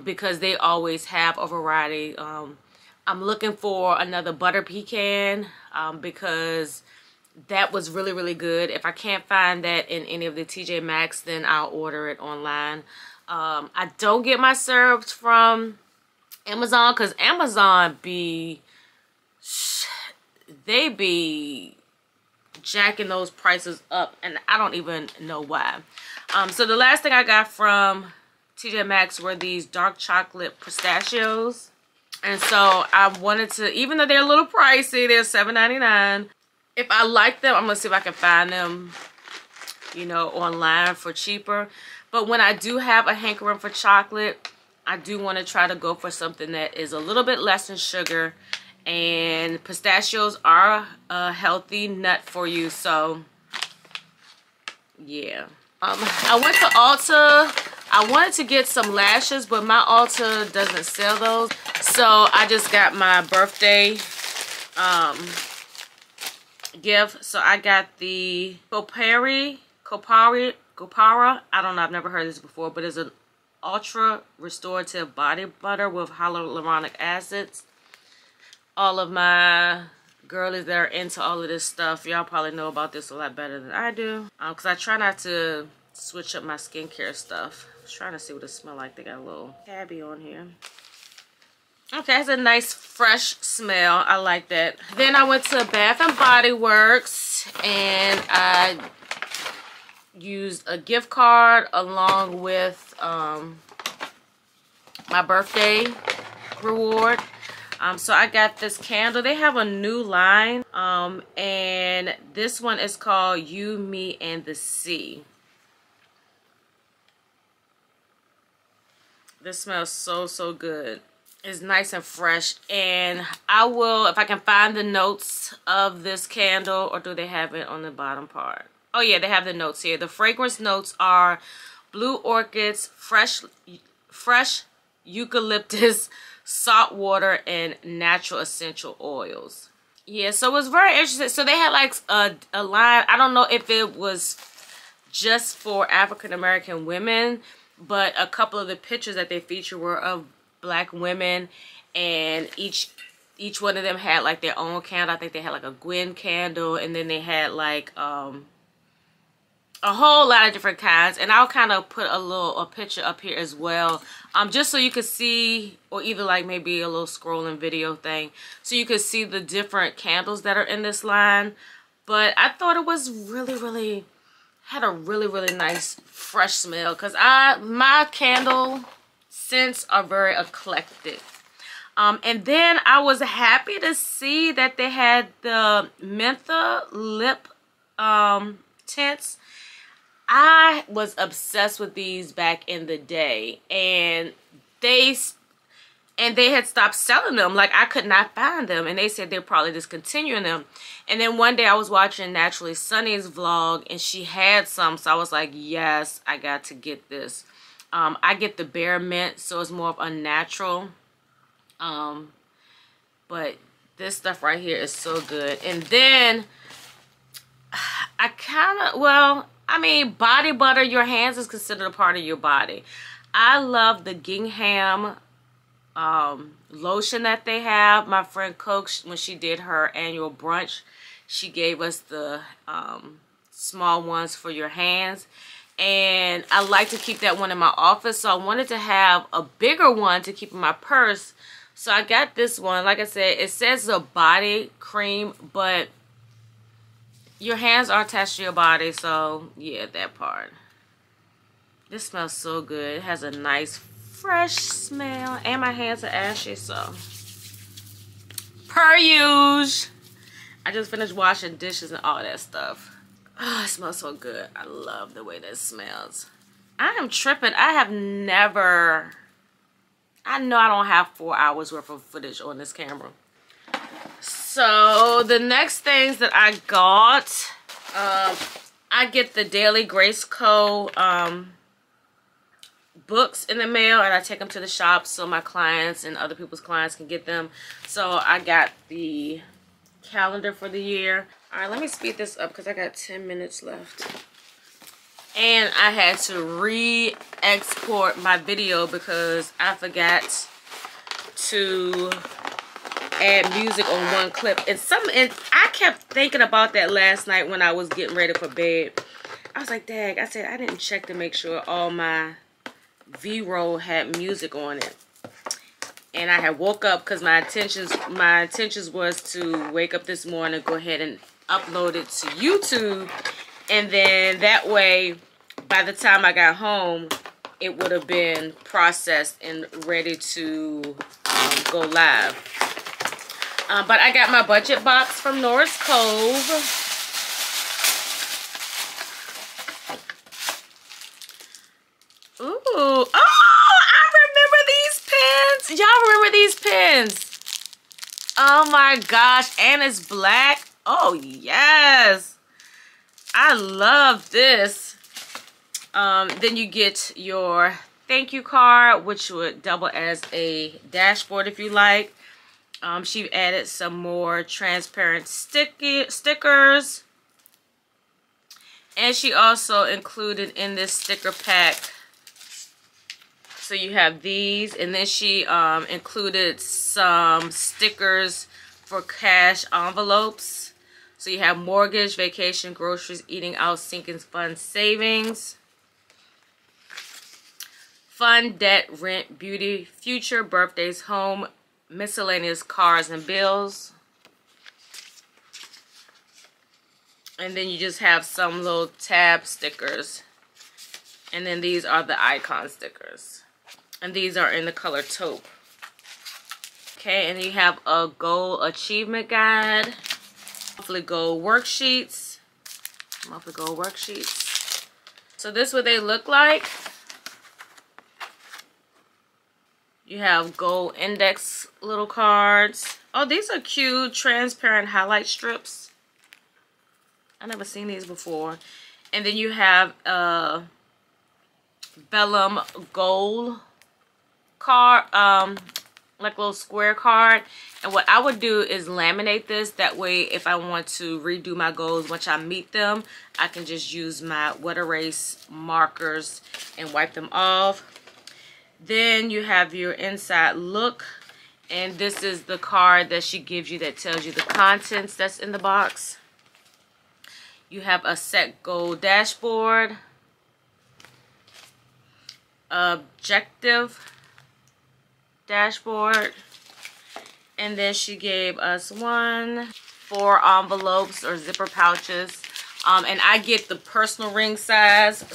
because they always have a variety. I'm looking for another butter pecan because that was really, really good. If I can't find that in any of the TJ Maxx, then I'll order it online. I don't get my syrups from Amazon because Amazon they be jacking those prices up, and I don't even know why. So the last thing I got from TJ Maxx were these dark chocolate pistachios, and so I wanted to, even though they're a little pricey, they're $7.99. If I like them, I'm gonna see if I can find them, you know, online for cheaper. But when I do have a hankering for chocolate, I do want to try to go for something that is a little bit less in sugar. And pistachios are a healthy nut for you, so yeah. I went to Ulta. I wanted to get some lashes, but my Ulta doesn't sell those, so I just got my birthday gift. So I got the Kopara. I don't know, I've never heard this before, but it's an ultra restorative body butter with hyaluronic acids. All of my girlies that are into all of this stuff, y'all probably know about this a lot better than I do. Because I try not to switch up my skincare stuff. I was trying to see what it smells like. They got a little tabby on here. Okay, it's a nice fresh smell. I like that. Then I went to Bath and Body Works and I used a gift card along with my birthday reward. So I got this candle. They have a new line, and this one is called You, Me, and the Sea. This smells so, so good. It's nice and fresh, and I will, if I can find the notes of this candle, or do they have it on the bottom part? Oh yeah, they have the notes here. The fragrance notes are blue orchids, fresh eucalyptus, salt water, and natural essential oils. Yeah, so it was very interesting. So they had like a line. I don't know if it was just for African American women, but a couple of the pictures that they featured were of black women, and each one of them had like their own candle. I think they had like a Gwen candle, and then they had like a whole lot of different kinds. And I'll kind of put a picture up here as well, just so you could see, or either like maybe a little scrolling video thing, so you could see the different candles that are in this line. But I thought it was really had a really nice fresh smell, because my candle scents are very eclectic. And then I was happy to see that they had the mentha lip tints. I was obsessed with these back in the day, and they had stopped selling them. Like, I could not find them, and they said they're probably discontinuing them. And then one day I was watching Naturally Sunny's vlog, and she had some, so I was like, yes, I got to get this. I get the Bare Mint, so it's more of a natural. But this stuff right here is so good. And then I kind of, well, I mean, body butter, your hands is considered a part of your body. I love the Gingham lotion that they have. My friend Coach, when she did her annual brunch, she gave us the small ones for your hands. And I like to keep that one in my office, so I wanted to have a bigger one to keep in my purse. So I got this one. Like I said, it says a body cream, but your hands are attached to your body, so yeah, that part. This smells so good. It has a nice fresh smell, and my hands are ashy, so per usual. I just finished washing dishes and all that stuff. Oh, it smells so good. I love the way this smells. I am tripping. I have never... I know I don't have 4 hours worth of footage on this camera. So the next things that I got, I get the Daily Grace Co. books in the mail, and I take them to the shop so my clients and other people's clients can get them. So I got the calendar for the year. All right, let me speed this up because I got 10 minutes left. And I had to re-export my video because I forgot to add music on one clip. And I kept thinking about that last night when I was getting ready for bed. I was like, dang, I said I didn't check to make sure all my V-roll had music on it. And I had woke up because my intentions was to wake up this morning and go ahead and upload it to YouTube. And then that way, by the time I got home, it would have been processed and ready to go live. But I got my budget box from Norris Cove. Ooh. Oh, I remember these pens. Y'all remember these pens? Oh my gosh. And it's black. Oh, yes. I love this. Then you get your thank you card, which would double as a dashboard if you like. She added some more transparent stickers. And she also included in this sticker pack, so you have these, and then she included some stickers for cash envelopes. So you have mortgage, vacation, groceries, eating out, sinking fund, savings, fun, debt, rent, beauty, future, birthdays, home, miscellaneous, cars and bills. And then you just have some little tab stickers. And then these are the icon stickers. And these are in the color taupe. Okay, and you have a goal achievement guide. Monthly goal worksheets. Monthly goal worksheets. So this is what they look like. You have goal index little cards. Oh, these are cute transparent highlight strips. I've never seen these before. And then you have vellum gold card, like a little square card. And what I would do is laminate this. That way, if I want to redo my goals once I meet them, I can just use my wet erase markers and wipe them off. Then you have your inside look. And this is the card that she gives you that tells you the contents that's in the box. You have a set goal dashboard, objective dashboard, and then she gave us 4 envelopes or zipper pouches, and I get the personal ring size,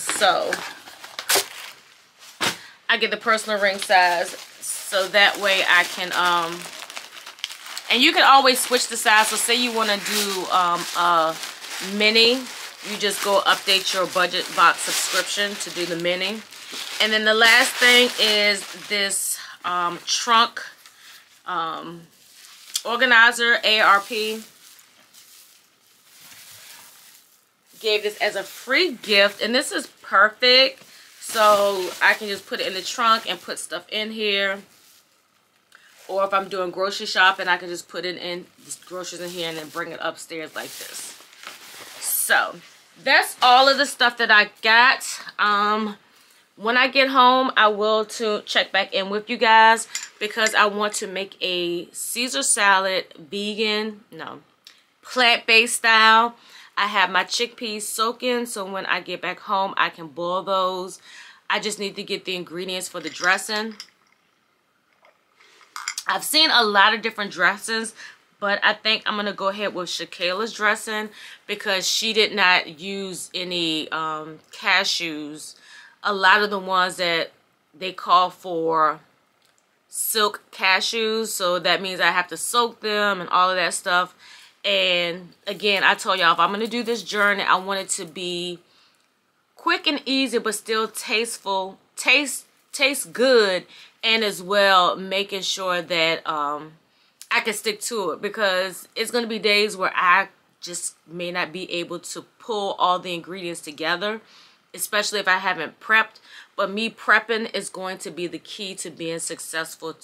so that way I can and you can always switch the size. So say you want to do a mini, you just go update your budget box subscription to do the mini. And then the last thing is this trunk organizer. ARP gave this as a free gift, and this is perfect. So I can just put it in the trunk and put stuff in here. Or if I'm doing grocery shopping, I can just put it in the groceries in here and then bring it upstairs like this. So that's all of the stuff that I got. When I get home, I will check back in with you guys because I want to make a Caesar salad plant-based style. I have my chickpeas soaking, so when I get back home, I can boil those. I just need to get the ingredients for the dressing. I've seen a lot of different dressings, but I think I'm going to go ahead with CheKesha's dressing because she did not use any cashews. A lot of the ones that they call for silk cashews, so that means I have to soak them and all of that stuff. And again, I told y'all, if I'm going to do this journey, I want it to be quick and easy, but still tasteful, taste good, and as well making sure that I can stick to it, because it's going to be days where I just may not be able to pull all the ingredients together, especially if I haven't prepped. But me prepping is going to be the key to being successful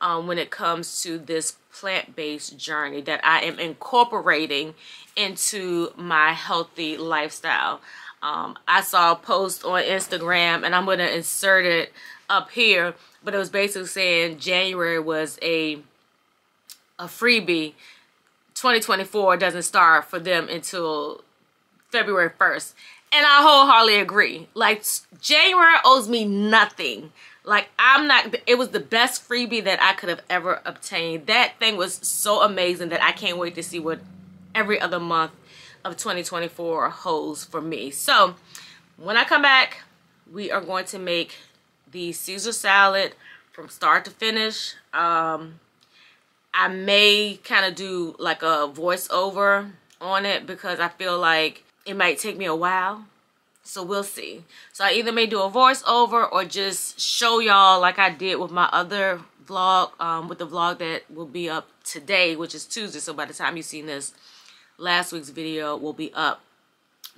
when it comes to this plant-based journey that I am incorporating into my healthy lifestyle. I saw a post on Instagram, and I'm going to insert it up here, but it was basically saying January was a freebie. 2024 doesn't start for them until February 1st. And I wholeheartedly agree. Like, January owes me nothing. Like, it was the best freebie that I could have ever obtained. That thing was so amazing that I can't wait to see what every other month of 2024 holds for me. So, when I come back, we are going to make the Caesar salad from start to finish. I may kind of do like a voiceover on it because I feel like it might take me a while. So we'll see. So I either may do a voiceover or just show y'all like I did with my other vlog, with the vlog that will be up today, which is Tuesday. So by the time you've seen this, last week's video will be up.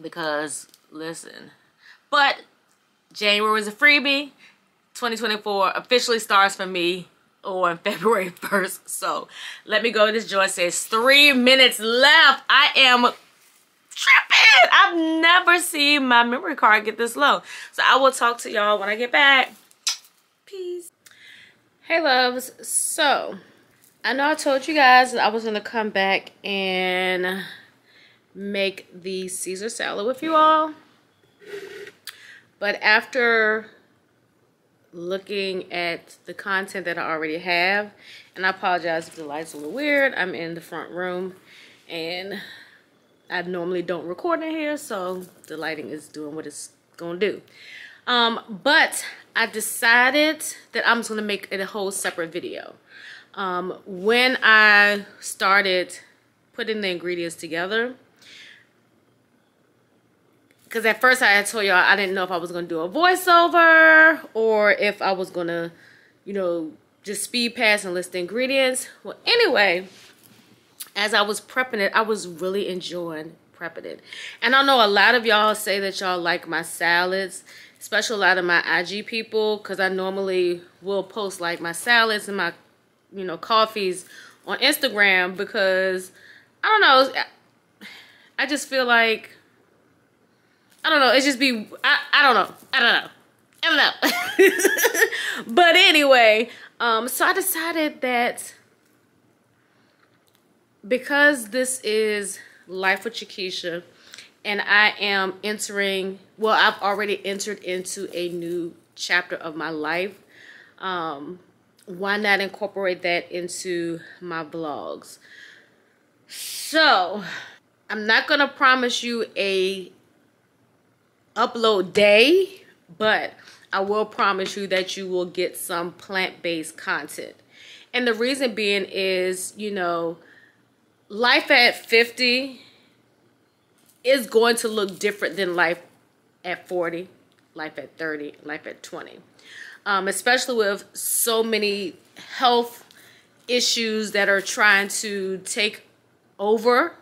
Because, listen. But January was a freebie. 2024 officially starts for me on February 1st. So let me go to this joint. It says 3 minutes left. I am tripping. I've never seen my memory card get this low. So I will talk to y'all when I get back. Peace. Hey loves. So I know I told you guys that I was going to come back and make the Caesar salad with you all. But after looking at the content that I already have, and I apologize if the light's a little weird. I'm in the front room and I normally don't record in here, so the lighting is doing what it's gonna do. But I decided that I'm just gonna make it a whole separate video. When I started putting the ingredients together, because at first I had told y'all I didn't know if I was gonna do a voiceover or if I was gonna, you know, just speed pass and list the ingredients. Well, anyway, as I was prepping it, I was really enjoying prepping it. And I know a lot of y'all say that y'all like my salads, especially a lot of my IG people, because I normally will post like my salads and my, you know, coffees on Instagram, because I don't know, I just feel like, I don't know, it just be, I don't know. But anyway, so I decided that because this is Life with CheKesha, and I am entering, well, I've already entered into a new chapter of my life, why not incorporate that into my vlogs? So, I'm not going to promise you a upload day, but I will promise you that you will get some plant-based content. And the reason being is, you know, life at 50 is going to look different than life at 40, life at 30, life at 20. Especially with so many health issues that are trying to take over.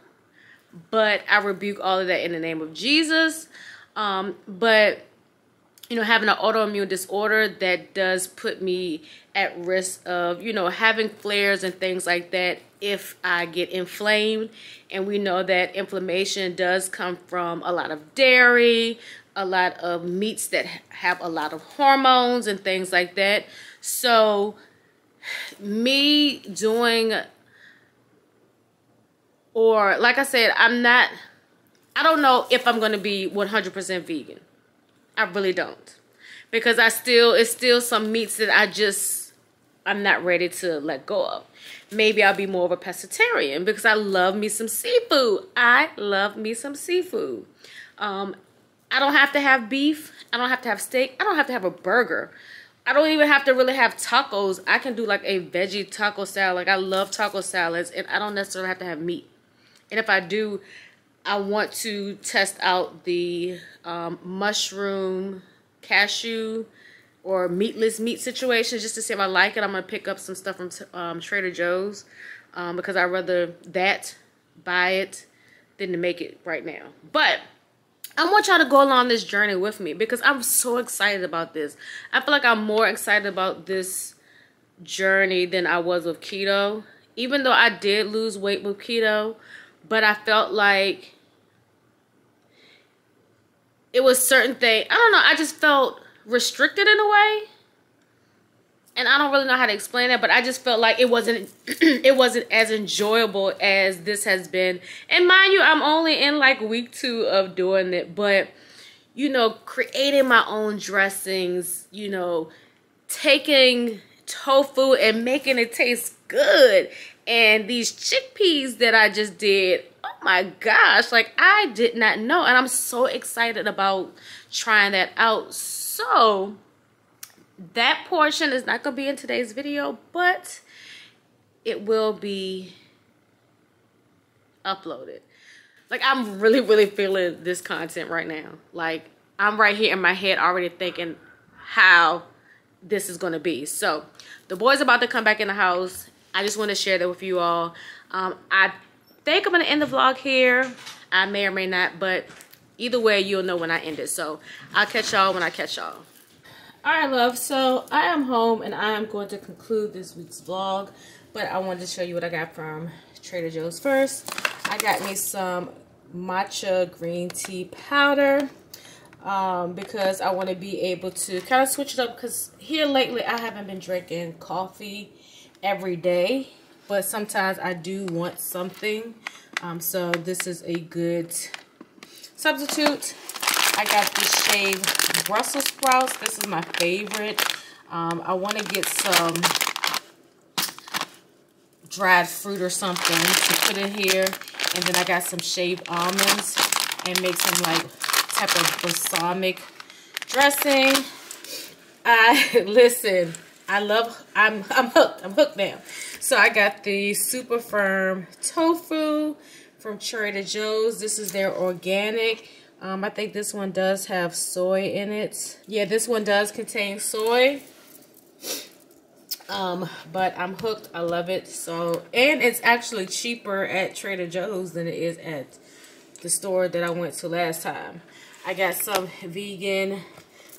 But I rebuke all of that in the name of Jesus. But, you know, having an autoimmune disorder, that does put me at risk of, you know, having flares and things like that if I get inflamed. And we know that inflammation does come from a lot of dairy, a lot of meats that have a lot of hormones and things like that. So me doing, or like I said, I don't know if I'm going to be 100% vegan. I really don't. Because it's still some meats that I'm not ready to let go of. Maybe I'll be more of a pescatarian because I love me some seafood. I love me some seafood. I don't have to have beef. I don't have to have steak. I don't have to have a burger. I don't even have to really have tacos. I can do like a veggie taco salad. Like, I love taco salads, and I don't necessarily have to have meat. And if I do, I want to test out the mushroom, cashew, or meatless meat situation just to see if I like it. I'm going to pick up some stuff from Trader Joe's because I'd rather buy it than to make it right now. But I want y'all to go along this journey with me because I'm so excited about this. I feel like I'm more excited about this journey than I was with keto. Even though I did lose weight with keto, but I felt like it was certain things. I don't know. I just felt restricted in a way. And I don't really know how to explain it, but I just felt like it wasn't as enjoyable as this has been. And mind you, I'm only in like week 2 of doing it, but you know, creating my own dressings, you know, taking tofu and making it taste good. And these chickpeas that I just did, oh my gosh, like I did not know. And I'm so excited about trying that out. So that portion is not going to be in today's video, but it will be uploaded. Like, I'm really, really feeling this content right now. Like, I'm right here in my head already thinking how this is going to be. So, the boys are about to come back in the house. I just want to share that with you all. I think I'm going to end the vlog here. I may or may not, but either way, you'll know when I end it. So, I'll catch y'all when I catch y'all. Alright, love, so I am home and I am going to conclude this week's vlog, but I wanted to show you what I got from Trader Joe's first. I got me some matcha green tea powder because I want to be able to kind of switch it up, because here lately I haven't been drinking coffee every day, but sometimes I do want something, so this is a good substitute. I got this shaved Brussels sprouts. This is my favorite. I want to get some dried fruit or something to put in here. And then I got some shaved almonds and make some like type of balsamic dressing. Listen, I'm hooked. I'm hooked now. So I got the super firm tofu from Trader Joe's. This is their organic. I think this one does have soy in it. Yeah, this one does contain soy. But I'm hooked. I love it. So, and it's actually cheaper at Trader Joe's than it is at the store that I went to last time. I got some vegan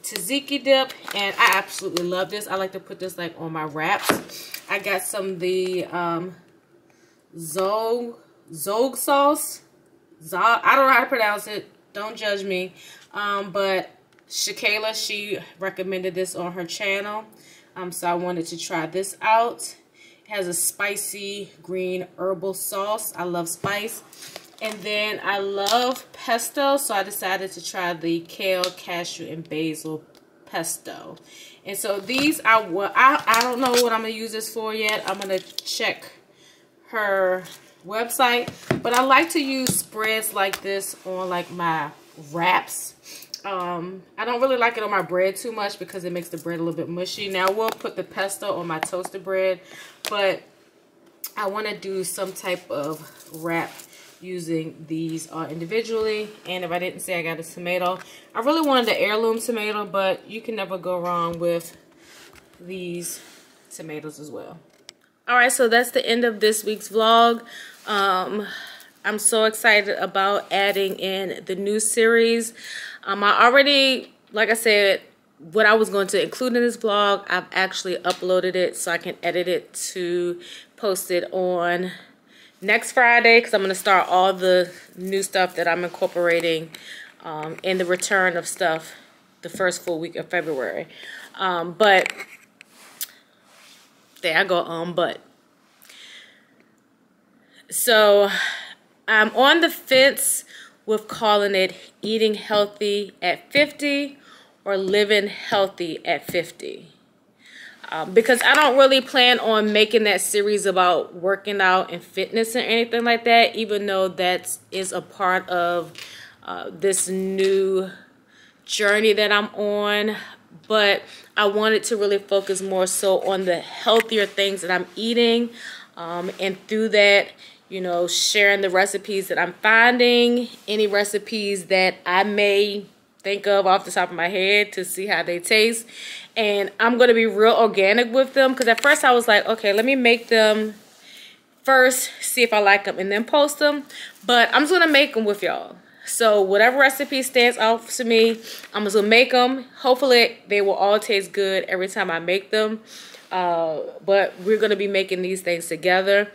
tzatziki dip, and I absolutely love this. I like to put this like on my wraps. I got some of the zog sauce. I don't know how to pronounce it. Don't judge me. But CheKesha, she recommended this on her channel. So I wanted to try this out. It has a spicy green herbal sauce. I love spice. And then I love pesto, so I decided to try the kale, cashew, and basil pesto. And so these are what I don't know what I'm gonna use this for yet. I'm gonna check her website, but I like to use spreads like this on like my wraps. I don't really like it on my bread too much because it makes the bread a little bit mushy. Now we'll put the pesto on my toasted bread, but I want to do some type of wrap using these individually. And if I didn't say I got a tomato, I really wanted the heirloom tomato, but you can never go wrong with these tomatoes as well. All right, so that's the end of this week's vlog. I'm so excited about adding in the new series. I already, like I said, what I was going to include in this vlog, I've actually uploaded it so I can edit it to post it on next Friday, because I'm going to start all the new stuff that I'm incorporating in the return of stuff the first full week of February. But there I go, but. So I'm on the fence with calling it Eating Healthy at 50 or Living Healthy at 50. Because I don't really plan on making that series about working out and fitness and anything like that, even though that is a part of this new journey that I'm on. But I wanted to really focus more so on the healthier things that I'm eating, and through that, you know, sharing the recipes that I'm finding, any recipes that I may think of off the top of my head to see how they taste. And I'm going to be real organic with them, because at first I was like, okay, let me make them first, see if I like them, and then post them. But I'm just going to make them with y'all. So whatever recipe stands out to me, I'm just going to make them. Hopefully they will all taste good every time I make them. But we're going to be making these things together.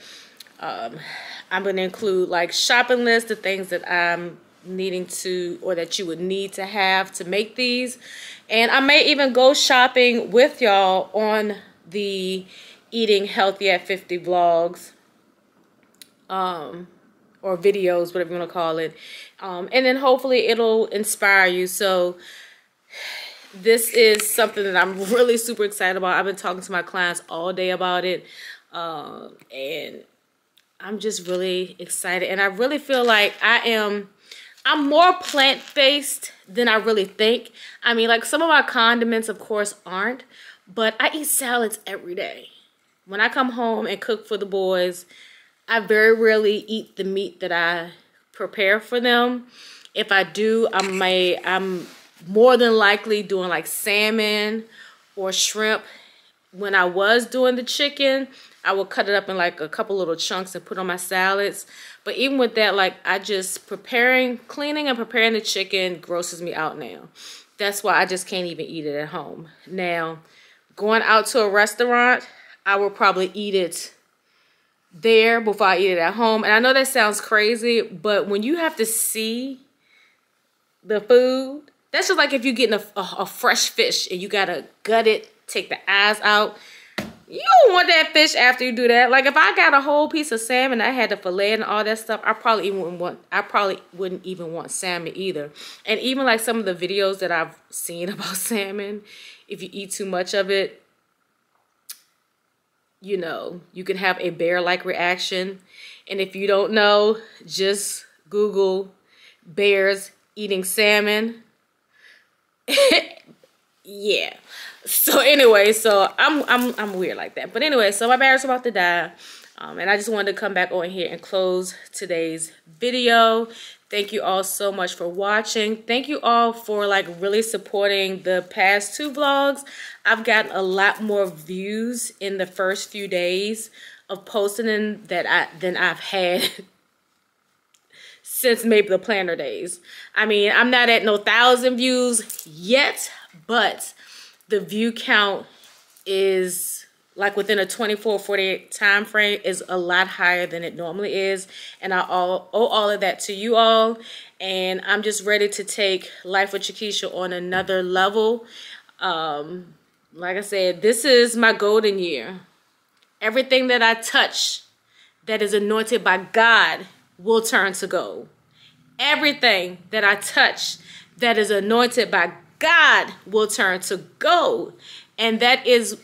I'm going to include like shopping lists, the things that I'm needing to, or that you would need to have to make these. And I may even go shopping with y'all on the Eating Healthy at 50 vlogs, or videos, whatever you want to call it. And then hopefully it'll inspire you. So this is something that I'm really super excited about. I've been talking to my clients all day about it. And I'm just really excited. And I really feel like I'm more plant-based than I really think. I mean, like, some of my condiments, of course, aren't. But I eat salads every day. When I come home and cook for the boys, I very rarely eat the meat that I prepare for them. If I do, I'm more than likely doing like salmon or shrimp. When I was doing the chicken, I would cut it up in like a couple little chunks and put on my salads. But even with that, like, I just cleaning and preparing the chicken grosses me out now. That's why I just can't even eat it at home. Now, going out to a restaurant, I will probably eat it there before I eat it at home. And I know that sounds crazy, but when you have to see the food, that's just like if you're getting a fresh fish and you gotta gut it, take the eyes out. You don't want that fish after you do that. Like, if I got a whole piece of salmon, I had to fillet and all that stuff, I probably wouldn't even want salmon either. And even like some of the videos that I've seen about salmon, if you eat too much of it, you know, you can have a bear-like reaction. And if you don't know, just Google bears eating salmon. Yeah. So anyway, so I'm weird like that. But anyway, so my battery's about to die. And I just wanted to come back on here and close today's video. Thank you all so much for watching. Thank you all for like really supporting the past 2 vlogs. I've gotten a lot more views in the first few days of posting than I've had since maybe the planner days. I mean, I'm not at no 1,000 views yet, but the view count is like within a 24-48 time frame is a lot higher than it normally is, and I owe all of that to you all. And I'm just ready to take Life with CheKesha on another level. Like I said, this is my golden year. Everything that I touch that is anointed by God will turn to gold. Everything that I touch that is anointed by God will turn to gold. And that is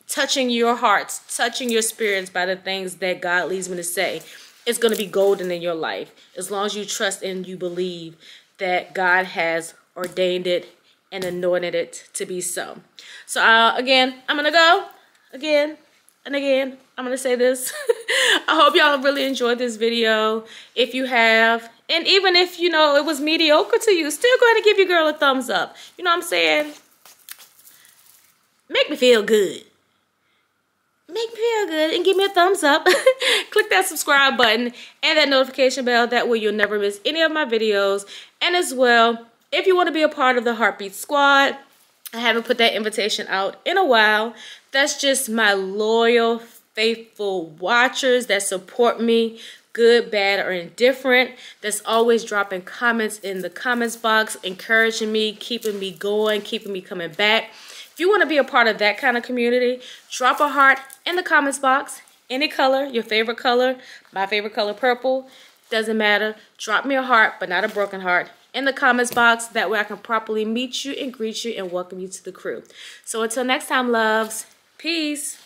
touching your hearts, touching your spirits by the things that God leads me to say. It's going to be golden in your life as long as you trust and you believe that God has ordained it and anointed it to be so. So again, I'm going to go again and again. I'm going to say this. I hope y'all really enjoyed this video. If you have, and even if, you know, it was mediocre to you, still go ahead and give your girl a thumbs up. You know what I'm saying? Make me feel good. Make me feel good and give me a thumbs up. Click that subscribe button and that notification bell. That way you'll never miss any of my videos. And as well, if you want to be a part of the Heartbeat Squad, I haven't put that invitation out in a while. That's just my loyal, faithful watchers that support me, good, bad, or indifferent. That's always dropping comments in the comments box, encouraging me, keeping me going, keeping me coming back. If you want to be a part of that kind of community, drop a heart in the comments box. Any color, your favorite color, my favorite color, purple, doesn't matter. Drop me a heart, but not a broken heart, in the comments box. That way I can properly meet you and greet you and welcome you to the crew. So until next time, loves, peace.